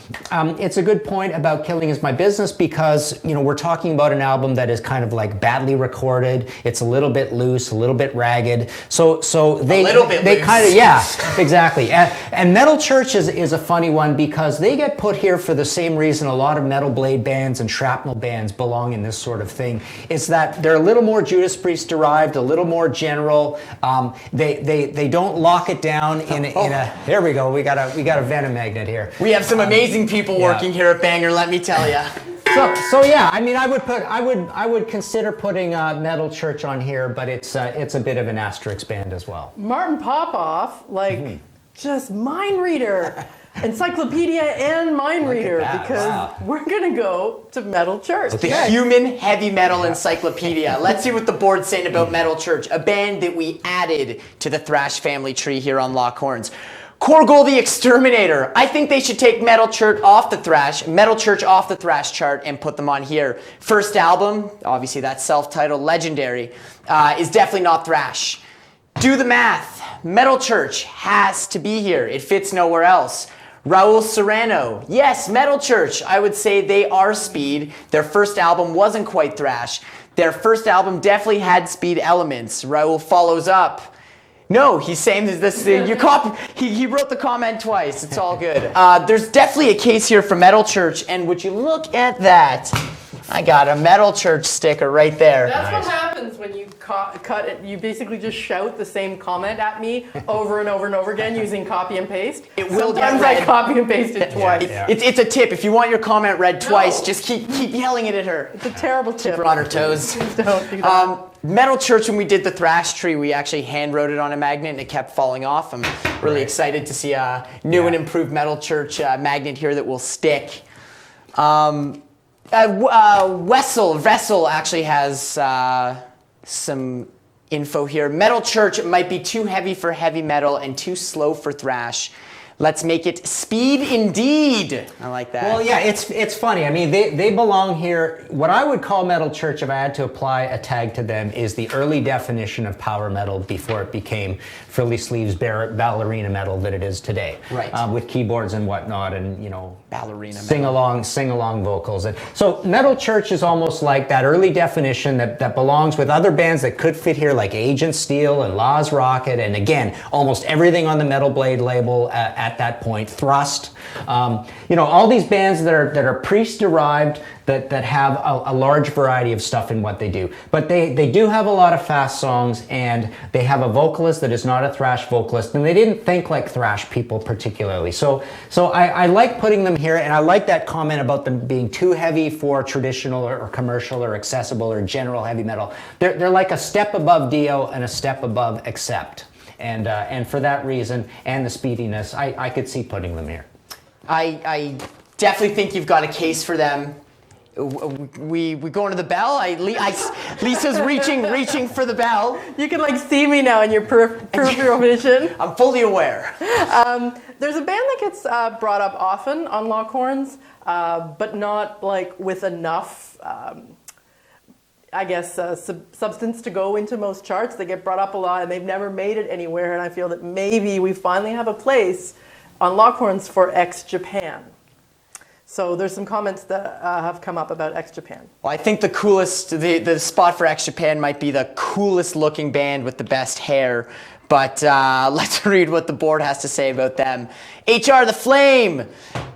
It's a good point about Killing Is My Business because, you know, we're talking about an album that is kind of like badly recorded. It's a little bit loose, a little bit ragged. So they kind of, exactly. And Metal Church is a funny one because they get put here for the same reason a lot of metal blade bands and shrapnel bands belong in this sort of thing. It's that they're a little more Judas Priest derived, a little more general. They don't lock it down in a here we go. We got a Venom magnet here. We have some amazing people working here at Banger, let me tell you. So yeah, I mean, I would consider putting Metal Church on here, but it's a bit of an asterisk band as well. Martin Popoff, just mind reader, encyclopedia and mind reader, because we're gonna go to Metal Church. The Human Heavy Metal Encyclopedia. Let's see what the board's saying about Metal Church, a band that we added to the thrash family tree here on Lock Horns. Korgol the Exterminator. I think they should take Metal Church off the thrash chart and put them on here. First album, obviously that's self-titled, legendary, is definitely not thrash. Do the math. Metal Church has to be here. It fits nowhere else. Raul Serrano, yes, Metal Church. I would say they are speed. Their first album wasn't quite thrash. Their first album definitely had speed elements. Raul follows up. No, he's saying this. He wrote the comment twice. It's all good. There's definitely a case here for Metal Church, and would you look at that? I got a Metal Church sticker right there. That's what happens when you cut it. You basically just shout the same comment at me over and over and over again using copy and paste. It will Sometimes get read. I copy and paste it twice. It's a tip. If you want your comment read twice, just keep yelling it at her. It's a terrible tip. Keep her on her toes. Please don't do that. Metal Church, when we did the thrash tree, we actually hand wrote it on a magnet and it kept falling off. I'm really excited to see a new and improved Metal Church magnet here that will stick. Vessel actually has some info here. Metal Church might be too heavy for heavy metal and too slow for thrash. Let's make it speed indeed. I like that. Well, yeah, it's funny. I mean, they belong here. What I would call Metal Church, if I had to apply a tag to them, is the early definition of power metal before it became frilly sleeves ballerina metal that it is today. Right. With keyboards and whatnot, and ballerina sing along vocals. And so Metal Church is almost like that early definition that belongs with other bands that could fit here, like Agent Steel and Law's Rocket, and again, almost everything on the Metal Blade label at that point, Thrust. All these bands that are Priest-derived, that have a large variety of stuff in what they do. But they do have a lot of fast songs, and they have a vocalist that is not a thrash vocalist, and they didn't think like thrash people particularly. So I like putting them here, and I like that comment about them being too heavy for traditional or commercial or accessible or general heavy metal. They're like a step above Dio and a step above Accept. And for that reason, and the speediness, I could see putting them here. I definitely think you've got a case for them. We going to the bell? Lisa's reaching for the bell. You can see me now in your peripheral vision. I'm fully aware. There's a band that gets brought up often on Lockhorns, but not with enough, substance to go into most charts. They get brought up a lot, and they've never made it anywhere. And I feel that maybe we finally have a place on Lockhorns for X-Japan. So there's some comments that have come up about X-Japan. Well, I think the coolest, the spot for X-Japan might be the coolest looking band with the best hair. But let's read what the board has to say about them. HR The Flame.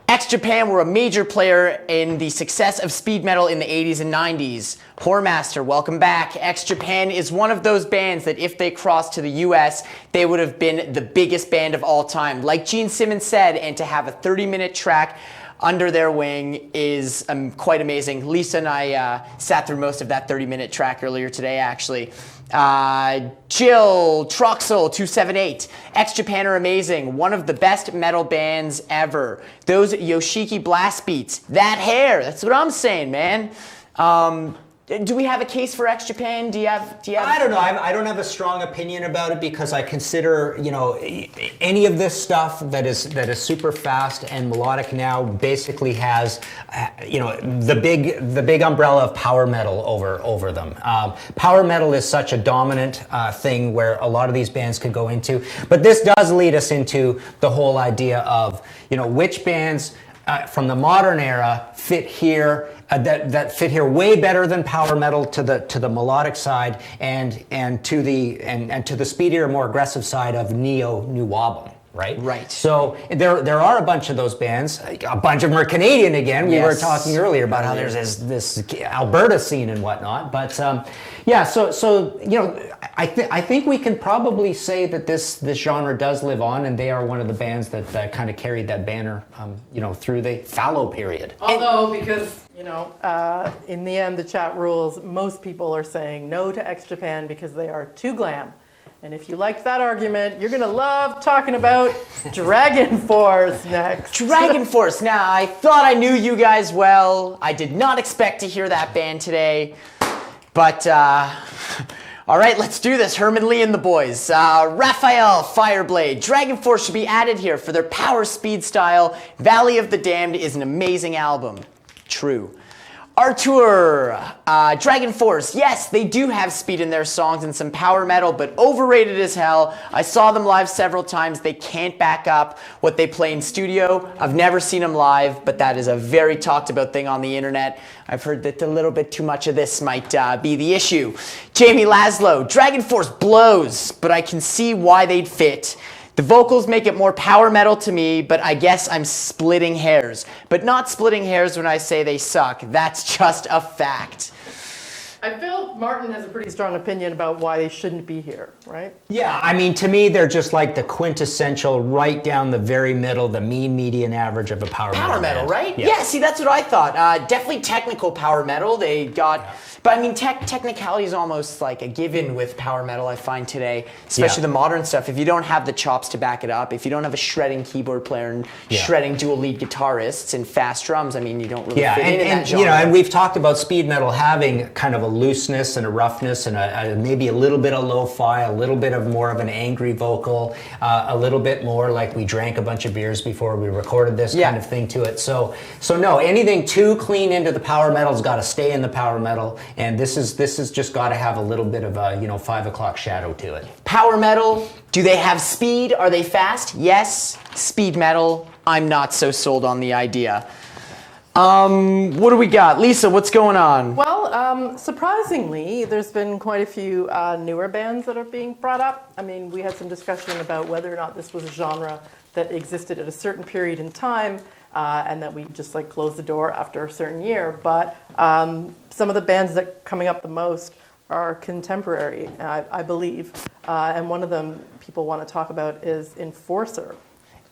X-Japan were a major player in the success of speed metal in the 80s and 90s. Whoremaster, welcome back. X-Japan is one of those bands that if they crossed to the US, they would have been the biggest band of all time. Like Gene Simmons said, and to have a 30-minute track under their wing is quite amazing. Lisa and I sat through most of that 30-minute track earlier today, actually. Jill Troxel 278. X-Japan are amazing. One of the best metal bands ever. Those Yoshiki blast beats. That hair. That's what I'm saying, man. Do we have a case for X-Japan? Do you have? I don't know. I don't have a strong opinion about it because I consider, any of this stuff that is super fast and melodic now basically has, the big umbrella of power metal over them. Power metal is such a dominant thing where a lot of these bands could go into. But this does lead us into the whole idea of, which bands from the modern era fit here. That fit here way better than power metal to the melodic side and to the speedier, more aggressive side of neo-new wobble. Right? Right. So there are a bunch of those bands. A bunch of them are Canadian again. We were talking earlier about how there's this Alberta scene and whatnot. But so I think we can probably say that this genre does live on, and they are one of the bands that kind of carried that banner, through the fallow period. Although, because in the end, the chat rules, most people are saying no to X-Japan because they are too glam. And if you liked that argument, you're going to love talking about Dragon Force next. Dragon Force. Now, I thought I knew you guys well. I did not expect to hear that band today. But, all right, let's do this. Herman Lee and the boys. Raphael Fireblade. Dragon Force should be added here for their power speed style. Valley of the Damned is an amazing album. True. Artur, Dragon Force, yes, they do have speed in their songs and some power metal, but overrated as hell. I saw them live several times. They can't back up what they play in studio. I've never seen them live, but that is a very talked about thing on the internet. I've heard that a little bit too much of this might be the issue. Jamie Laszlo, Dragon Force blows, but I can see why they'd fit. The vocals make it more power metal to me, but I guess I'm splitting hairs. But not splitting hairs when I say they suck. That's just a fact. I feel Martin has a pretty strong opinion about why they shouldn't be here, right? Yeah, I mean, to me, they're just like the quintessential, right down the very middle, the mean median average of a power Metal, band. right? Yeah. Yeah, see, that's what I thought. Definitely technical power metal. They got, but I mean, technicality is almost like a given with power metal, I find today, especially the modern stuff. If you don't have the chops to back it up, if you don't have a shredding keyboard player and shredding dual lead guitarists and fast drums, I mean, you don't really fit in that genre. You know, and we've talked about speed metal having kind of a looseness and a roughness and maybe a little bit of lo-fi, a little bit of more of an angry vocal, a little bit more like we drank a bunch of beers before we recorded this kind of thing to it. So no, anything too clean into the power metal's got to stay in the power metal, and this is just got to have a little bit of a 5 o'clock shadow to it. Power metal, do they have speed? Are they fast? Yes. Speed metal, I'm not so sold on the idea. What do we got? Lisa, what's going on? Well, surprisingly, there's been quite a few newer bands that are being brought up. I mean, we had some discussion about whether or not this was a genre that existed at a certain period in time, and that we just like closed the door after a certain year. But some of the bands that are coming up the most are contemporary, I believe. And one of them people want to talk about is Enforcer.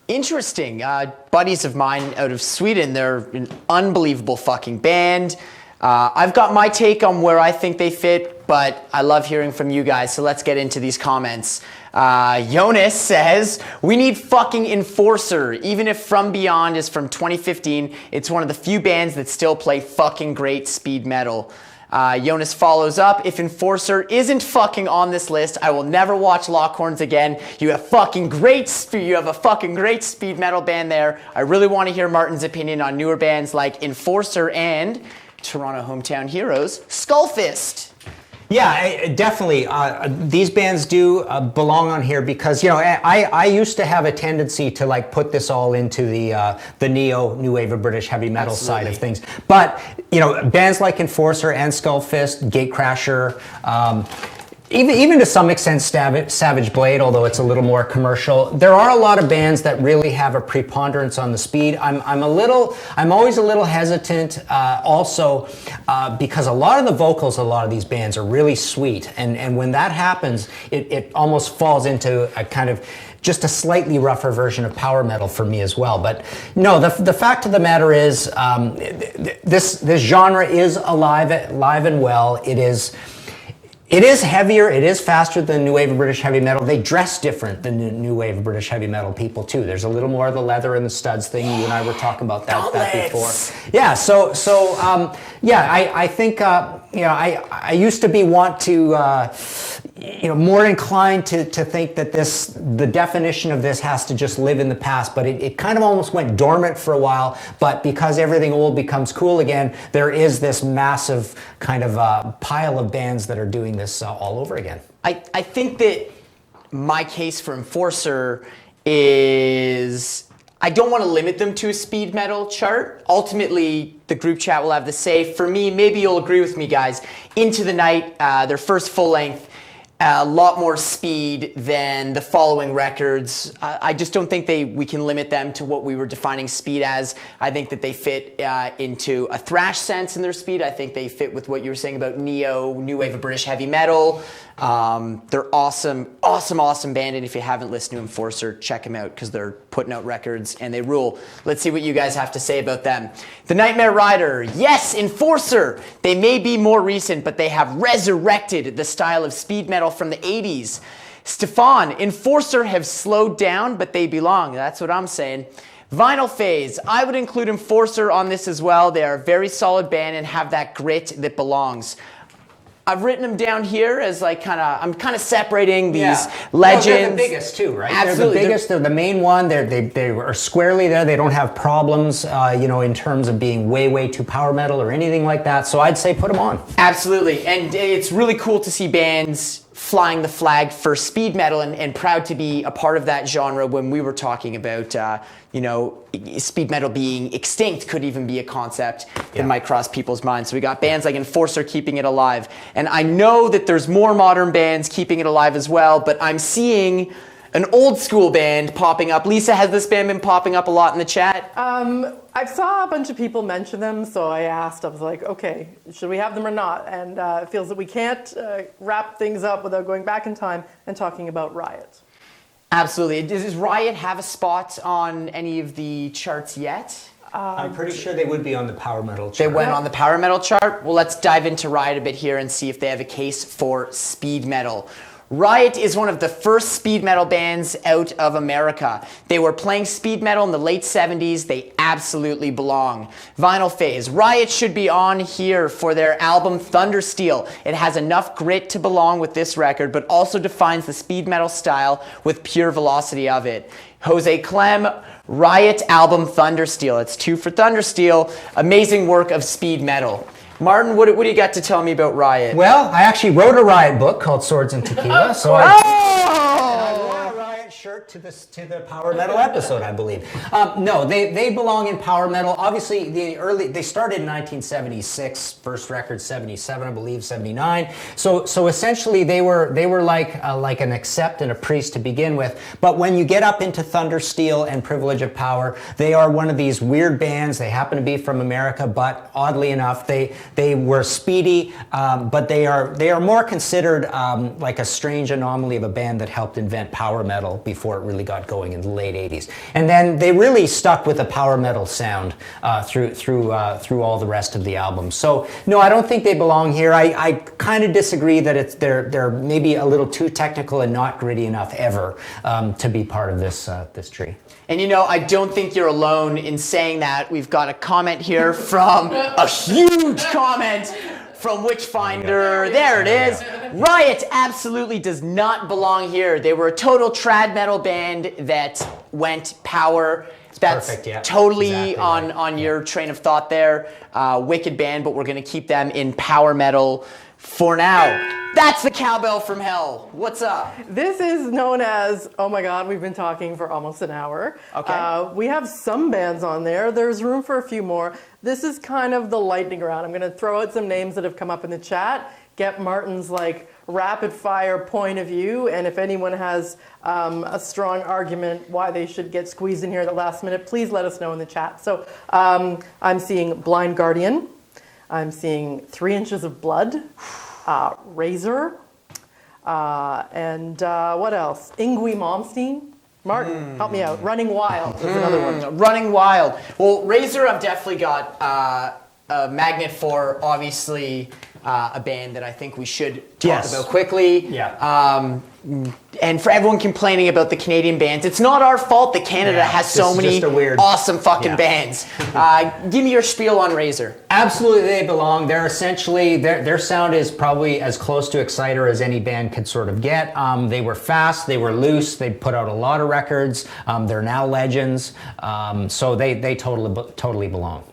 Interesting. Buddies of mine out of Sweden, they're an unbelievable fucking band. I've got my take on where I think they fit, but I love hearing from you guys, so let's get into these comments. Jonas says, we need fucking Enforcer. Even if From Beyond is from 2015, it's one of the few bands that still play fucking great speed metal. Jonas follows up, if Enforcer isn't fucking on this list, I will never watch Lockhorns again. You have a fucking great speed metal band there. I really want to hear Martin's opinion on newer bands like Enforcer and Toronto hometown heroes, Skullfist. Yeah, definitely. These bands do belong on here because, I used to have a tendency to like put this all into the new wave of British heavy metal side of things. But, bands like Enforcer and Skullfist, Gatecrasher, even to some extent Savage Blade, although it's a little more commercial. There are a lot of bands that really have a preponderance on the speed. I'm always a little hesitant also because a lot of the vocals of a lot of these bands are really sweet, and when that happens, it almost falls into a kind of just a slightly rougher version of power metal for me as well. But no, the fact of the matter is this genre is alive and well. It is heavier, it is faster than new wave of British heavy metal. They dress different than new wave of British heavy metal people too. There's a little more of the leather and the studs thing. You and I were talking about that before. Yeah, I think I used to be more inclined to think that the definition of this has to just live in the past, but it kind of almost went dormant for a while. But because everything old becomes cool again, there is this massive kind of pile of bands that are doing this all over again. I think that my case for Enforcer is I don't want to limit them to a speed metal chart. Ultimately, the group chat will have the say. For me, maybe you'll agree with me, guys. Into the Night, their first full length, a lot more speed than the following records. I just don't think we can limit them to what we were defining speed as. I think that they fit into a thrash sense in their speed. I think they fit with what you were saying about new wave of British heavy metal. They're awesome band, and if you haven't listened to Enforcer, check them out because they're putting out records and they rule. Let's see what you guys have to say about them. The Nightmare Rider, yes, Enforcer. They may be more recent, but they have resurrected the style of speed metal from the 80s. Stefan, Enforcer have slowed down, but they belong. That's what I'm saying. Vinyl Phase, I would include Enforcer on this as well. They are a very solid band and have that grit that belongs. I've written them down here as like I'm kind of separating these legends. Well, they're the biggest too, right? Absolutely. They're the biggest. They're the main one. They are squarely there. They don't have problems, in terms of being way too power metal or anything like that. So I'd say put them on. Absolutely, and it's really cool to see bands flying the flag for speed metal, and proud to be a part of that genre. When we were talking about speed metal being extinct could even be a concept that might cross people's minds. So we got bands like Enforcer keeping it alive, and I know that there's more modern bands keeping it alive as well, but I'm seeing an old school band popping up. Lisa, has this band been popping up a lot in the chat? I saw a bunch of people mention them, so I asked. I was like, okay, should we have them or not? And it feels that we can't wrap things up without going back in time and talking about Riot. Absolutely. Does Riot have a spot on any of the charts yet? I'm pretty sure they would be on the power metal chart. They went on the power metal chart? Well, let's dive into Riot a bit here and see if they have a case for speed metal. Riot is one of the first speed metal bands out of America. They were playing speed metal in the late 70s. They absolutely belong. Vinyl Phase. Riot should be on here for their album Thundersteel. It has enough grit to belong with this record, but also defines the speed metal style with pure velocity of it. Jose Clem, Riot album Thundersteel. It's 2 for Thundersteel. Amazing work of speed metal. Martin, what do you got to tell me about Riot? Well, I actually wrote a Riot book called Swords and Tequila, so I wore a Riot shirt to the power metal episode, I believe. No, they belong in power metal. Obviously, they started in 1976, first record 77, I believe, 79. So essentially, they were like an Accept and a Priest to begin with. But when you get up into Thundersteel and Privilege of Power, they are one of these weird bands. They happen to be from America, but oddly enough, they were speedy, but they are more considered like a strange anomaly of a band that helped invent power metal before it really got going in the late 80s. And then they really stuck with the power metal sound through all the rest of the album. So no, I don't think they belong here. I kind of disagree that they're maybe a little too technical and not gritty enough ever to be part of this tree. And I don't think you're alone in saying that. We've got a comment here from a huge comment from Witchfinder. There it is. Riot absolutely does not belong here. They were a total trad metal band that went power. That's perfect, yeah. Totally Exactly on your train of thought there. Wicked band, but we're going to keep them in power metal for now. That's the Cowbell from Hell. What's up? This is known as, oh my God, we've been talking for almost an hour. Okay. We have some bands on there. There's room for a few more. This is kind of the lightning round. I'm going to throw out some names that have come up in the chat, get Martin's rapid fire point of view, and if anyone has a strong argument why they should get squeezed in here at the last minute, please let us know in the chat. So I'm seeing Blind Guardian. I'm seeing 3 Inches of Blood. Razor, and what else? Yngwie Malmsteen. Martin, help me out. Running Wild is another one. Running Wild. Well, Razor, I've definitely got a magnet for. Obviously, a band that I think we should talk about quickly. Yeah. And for everyone complaining about the Canadian bands, it's not our fault that Canada has so many awesome fucking bands. Give me your spiel on Razor. Absolutely, they belong. They're essentially, their sound is probably as close to Exciter as any band could sort of get. They were fast, they were loose, they put out a lot of records. They're now legends, so they totally belong.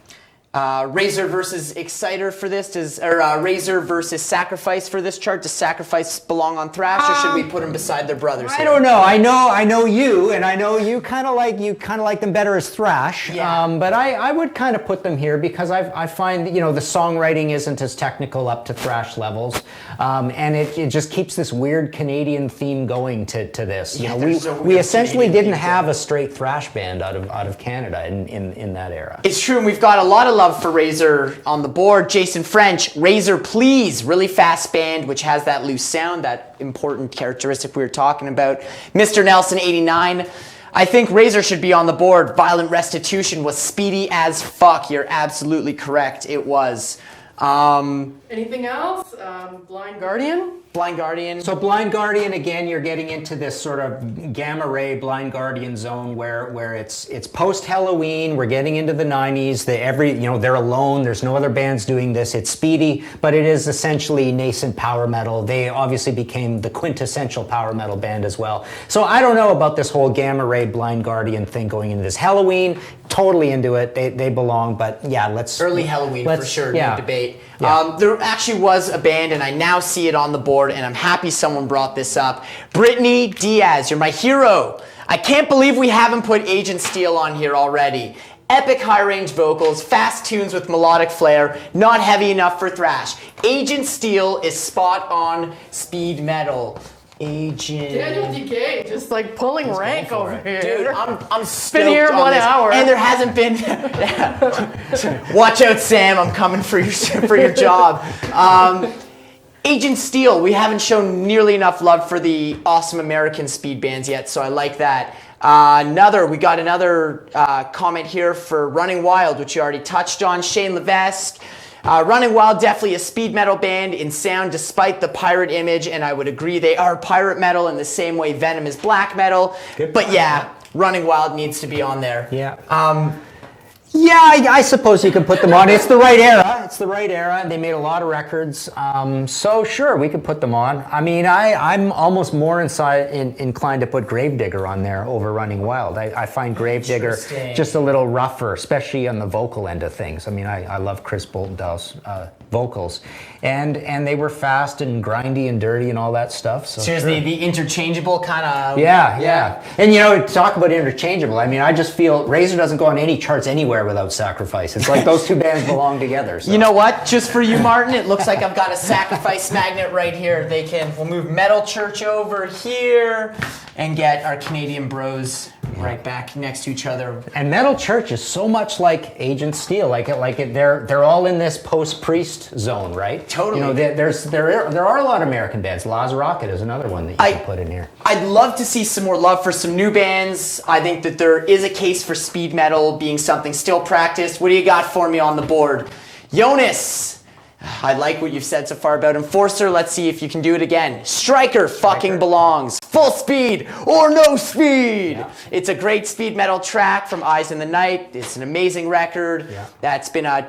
Razor versus Exciter for this, or Razor versus Sacrifice for this chart. Does Sacrifice belong on Thrash, or should we put them beside their brothers? I don't know. I know you, and I know you kind of like them better as Thrash. Yeah. But I would kind of put them here because I find the songwriting isn't as technical up to Thrash levels, and it just keeps this weird Canadian theme going to this. We essentially didn't have a straight Thrash band out of Canada in that era. It's true, and we've got a lot of love for Razor on the board. Jason French, Razor Please, really fast band, which has that loose sound, that important characteristic we were talking about. Mr. Nelson, 89. I think Razor should be on the board. Violent Restitution was speedy as fuck. You're absolutely correct. It was. Anything else? Blind Guardian? Blind Guardian. So Blind Guardian, again, you're getting into this sort of gamma ray Blind Guardian zone where it's post Halloween. We're getting into the 90s. They're alone. There's no other bands doing this. It's speedy, but it is essentially nascent power metal. They obviously became the quintessential power metal band as well. So I don't know about this whole gamma ray Blind Guardian thing going into this Halloween. Totally into it. They belong, but yeah, early Halloween for sure. Yeah. No debate. Yeah. There actually was a band, and I now see it on the board, and I'm happy someone brought this up. Brittany Diaz, you're my hero. I can't believe we haven't put Agent Steel on here already. Epic high-range vocals, fast tunes with melodic flair, not heavy enough for thrash. Agent Steel is spot on speed metal. Agent Daniel Dekay, just like pulling rank over here. Dude, I'm stoked Been here on 1 this. hour. And there hasn't been. Watch out, Sam. I'm coming for your job. Agent Steel. We haven't shown nearly enough love for the awesome American speed bands yet, so I like that. We got another comment here for Running Wild, which you already touched on. Shane Levesque. Running Wild, definitely a speed metal band in sound despite the pirate image, and I would agree they are pirate metal in the same way Venom is black metal. But yeah, Running Wild needs to be on there. Yeah. I suppose you could put them on. It's the right era. It's the right era. They made a lot of records. So sure, we could put them on. I mean, I'm almost more inclined to put Gravedigger on there over Running Wild. I find Gravedigger just a little rougher, especially on the vocal end of things. I mean, I love Chris Boltendale's vocals. And they were fast and grindy and dirty and all that stuff. So seriously, the interchangeable kind of... Yeah. And talk about interchangeable. I mean, I just feel Razor doesn't go on any charts anywhere without Sacrifice. It's like those two bands belong together. So. You know what? Just for you, Martin, it looks like I've got a Sacrifice magnet right here. We'll move Metal Church over here and get our Canadian bros right back next to each other. And Metal Church is so much like Agent Steel. They're all in this post-Priest zone, right? Totally. There are a lot of American bands. Laz Rocket is another one that you can put in here. I'd love to see some more love for some new bands. I think that there is a case for speed metal being something still practiced. What do you got for me on the board? Jonas, I like what you've said so far about Enforcer. Let's see if you can do it again. Striker fucking belongs. Full speed or no speed. Yeah. It's a great speed metal track from Eyes in the Night. It's an amazing record. Yeah. That's been a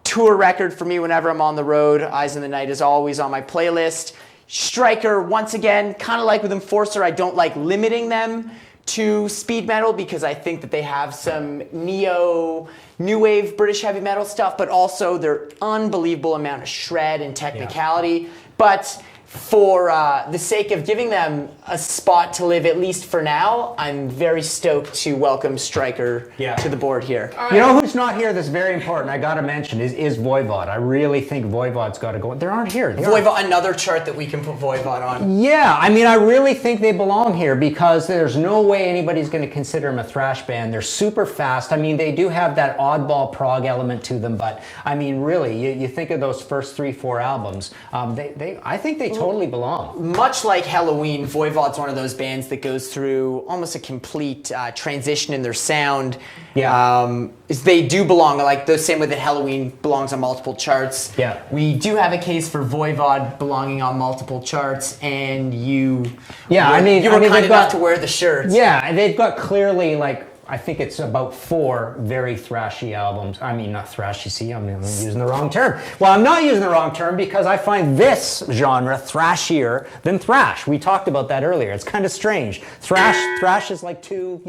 tour record for me whenever I'm on the road. Eyes in the Night is always on my playlist. Striker, once again, kind of like with Enforcer, I don't like limiting them to speed metal because I think that they have some new wave British heavy metal stuff, but also their unbelievable amount of shred and technicality. Yeah. But for the sake of giving them a spot to live, at least for now, I'm very stoked to welcome Striker to the board here. Right. You know who's not here that's very important, I gotta mention, is Voivod. I really think Voivod's gotta go. They aren't here. Voivod, another chart that we can put Voivod on. Yeah, I mean, I really think they belong here because there's no way anybody's gonna consider them a thrash band. They're super fast. I mean, they do have that oddball prog element to them, but I mean, really, you think of those first 3-4 albums, I think they totally belong. Much like Halloween, Voivod's one of those bands that goes through almost a complete transition in their sound. Yeah. They do belong, like the same way that Halloween belongs on multiple charts. Yeah. We do have a case for Voivod belonging on multiple charts, and you were kind enough to wear the shirts. Yeah, and they've got clearly I think it's about 4 very thrashy albums. I mean, not thrashy, see, I'm using the wrong term. Well, I'm not using the wrong term because I find this genre thrashier than thrash. We talked about that earlier. It's kind of strange. Thrash is like too,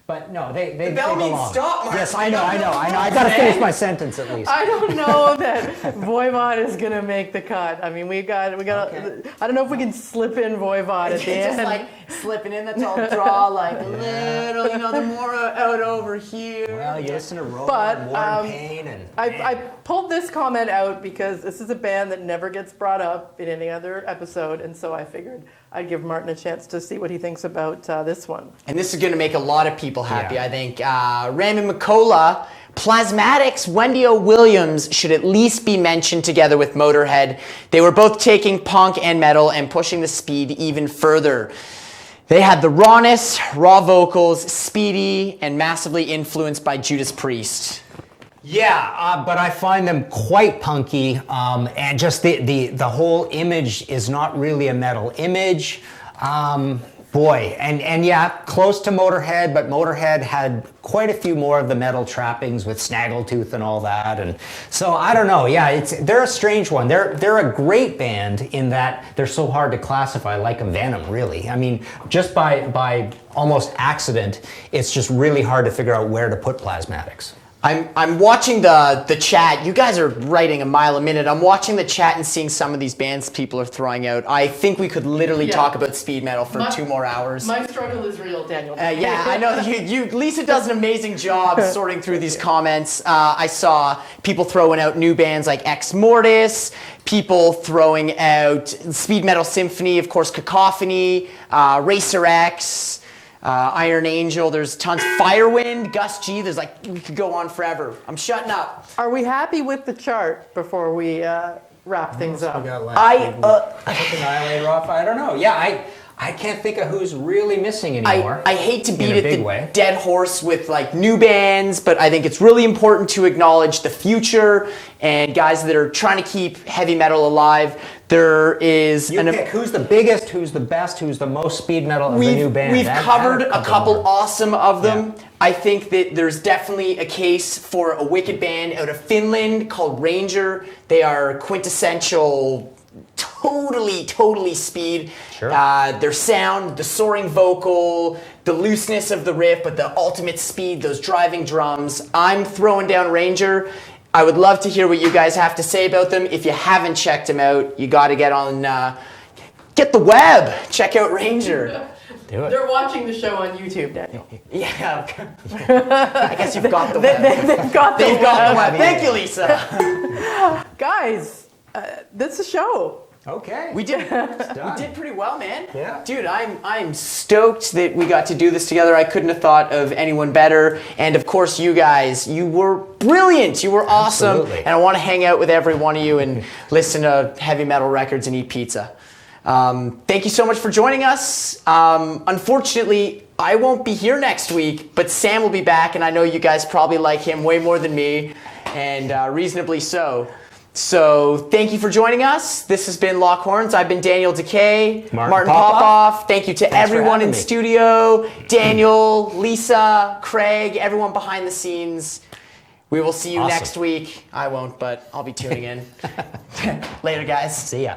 but no, they belong. Stop, Mark. Yes, I know. I got to finish my sentence at least. I don't know that Voivod is gonna make the cut. I mean, we got. Okay. I don't know if we can slip in Voivod at the end. Just like slipping in. That's all draw like a little. The more out over here. Well, you listen to Robot, Warren Payne, and I pulled this comment out because this is a band that never gets brought up in any other episode, and so I figured I'd give Martin a chance to see what he thinks about this one. And this is going to make a lot of people happy, I think. Rami McCullough, Plasmatics, Wendy O. Williams should at least be mentioned together with Motorhead. They were both taking punk and metal and pushing the speed even further. They had the rawness, raw vocals, speedy, and massively influenced by Judas Priest. Yeah, but I find them quite punky, and just the whole image is not really a metal image. Boy, and yeah, close to Motorhead, but Motorhead had quite a few more of the metal trappings with Snaggletooth and all that, and so I don't know. Yeah, they're a strange one. They're a great band in that they're so hard to classify, like a Venom, really. I mean, just by almost accident, it's just really hard to figure out where to put Plasmatics. I'm watching the chat. You guys are writing a mile a minute. I'm watching the chat and seeing some of these bands people are throwing out. I think we could literally talk about speed metal for 2 more hours. My struggle is real, Daniel. Yeah, I know. Lisa does an amazing job sorting through these comments. I saw people throwing out new bands like Ex Mortis, people throwing out Speed Metal Symphony, of course, Cacophony, Racer X, Iron Angel, there's tons. Firewind, Gus G, there's like, we could go on forever. I'm shutting up. Are we happy with the chart before we wrap things up? Annihilator off. I don't know. Yeah, I can't think of who's really missing anymore. I hate to beat it dead horse with like new bands, but I think it's really important to acknowledge the future and guys that are trying to keep heavy metal alive. There is pick who's the biggest, who's the best, who's the most speed metal of the new band. We've covered a couple awesome of them. Yeah. I think that there's definitely a case for a wicked band out of Finland called Ranger. They are quintessential, totally speed. Sure. Their sound, the soaring vocal, the looseness of the riff, but the ultimate speed, those driving drums. I'm throwing down Ranger. I would love to hear what you guys have to say about them. If you haven't checked them out, you got to get on, get the web. Check out Ranger. Do it. They're watching the show on YouTube, Daniel. Yeah. I guess you've got the web. They've got the web. Thank you, Lisa. Guys, that's the show. Okay. We did pretty well, man. Yeah. Dude, I'm stoked that we got to do this together. I couldn't have thought of anyone better. And of course, you guys, you were brilliant. You were awesome. Absolutely. And I want to hang out with every one of you and listen to heavy metal records and eat pizza. Thank you so much for joining us. Unfortunately, I won't be here next week, but Sam will be back, and I know you guys probably like him way more than me, and reasonably so. So thank you for joining us. This has been Lock Horns. I've been Daniel Dekay, Martin Popoff. Thank you to everyone in studio, Daniel, Lisa, Craig, everyone behind the scenes. We will see you next week. I won't, but I'll be tuning in. Later, guys. See ya.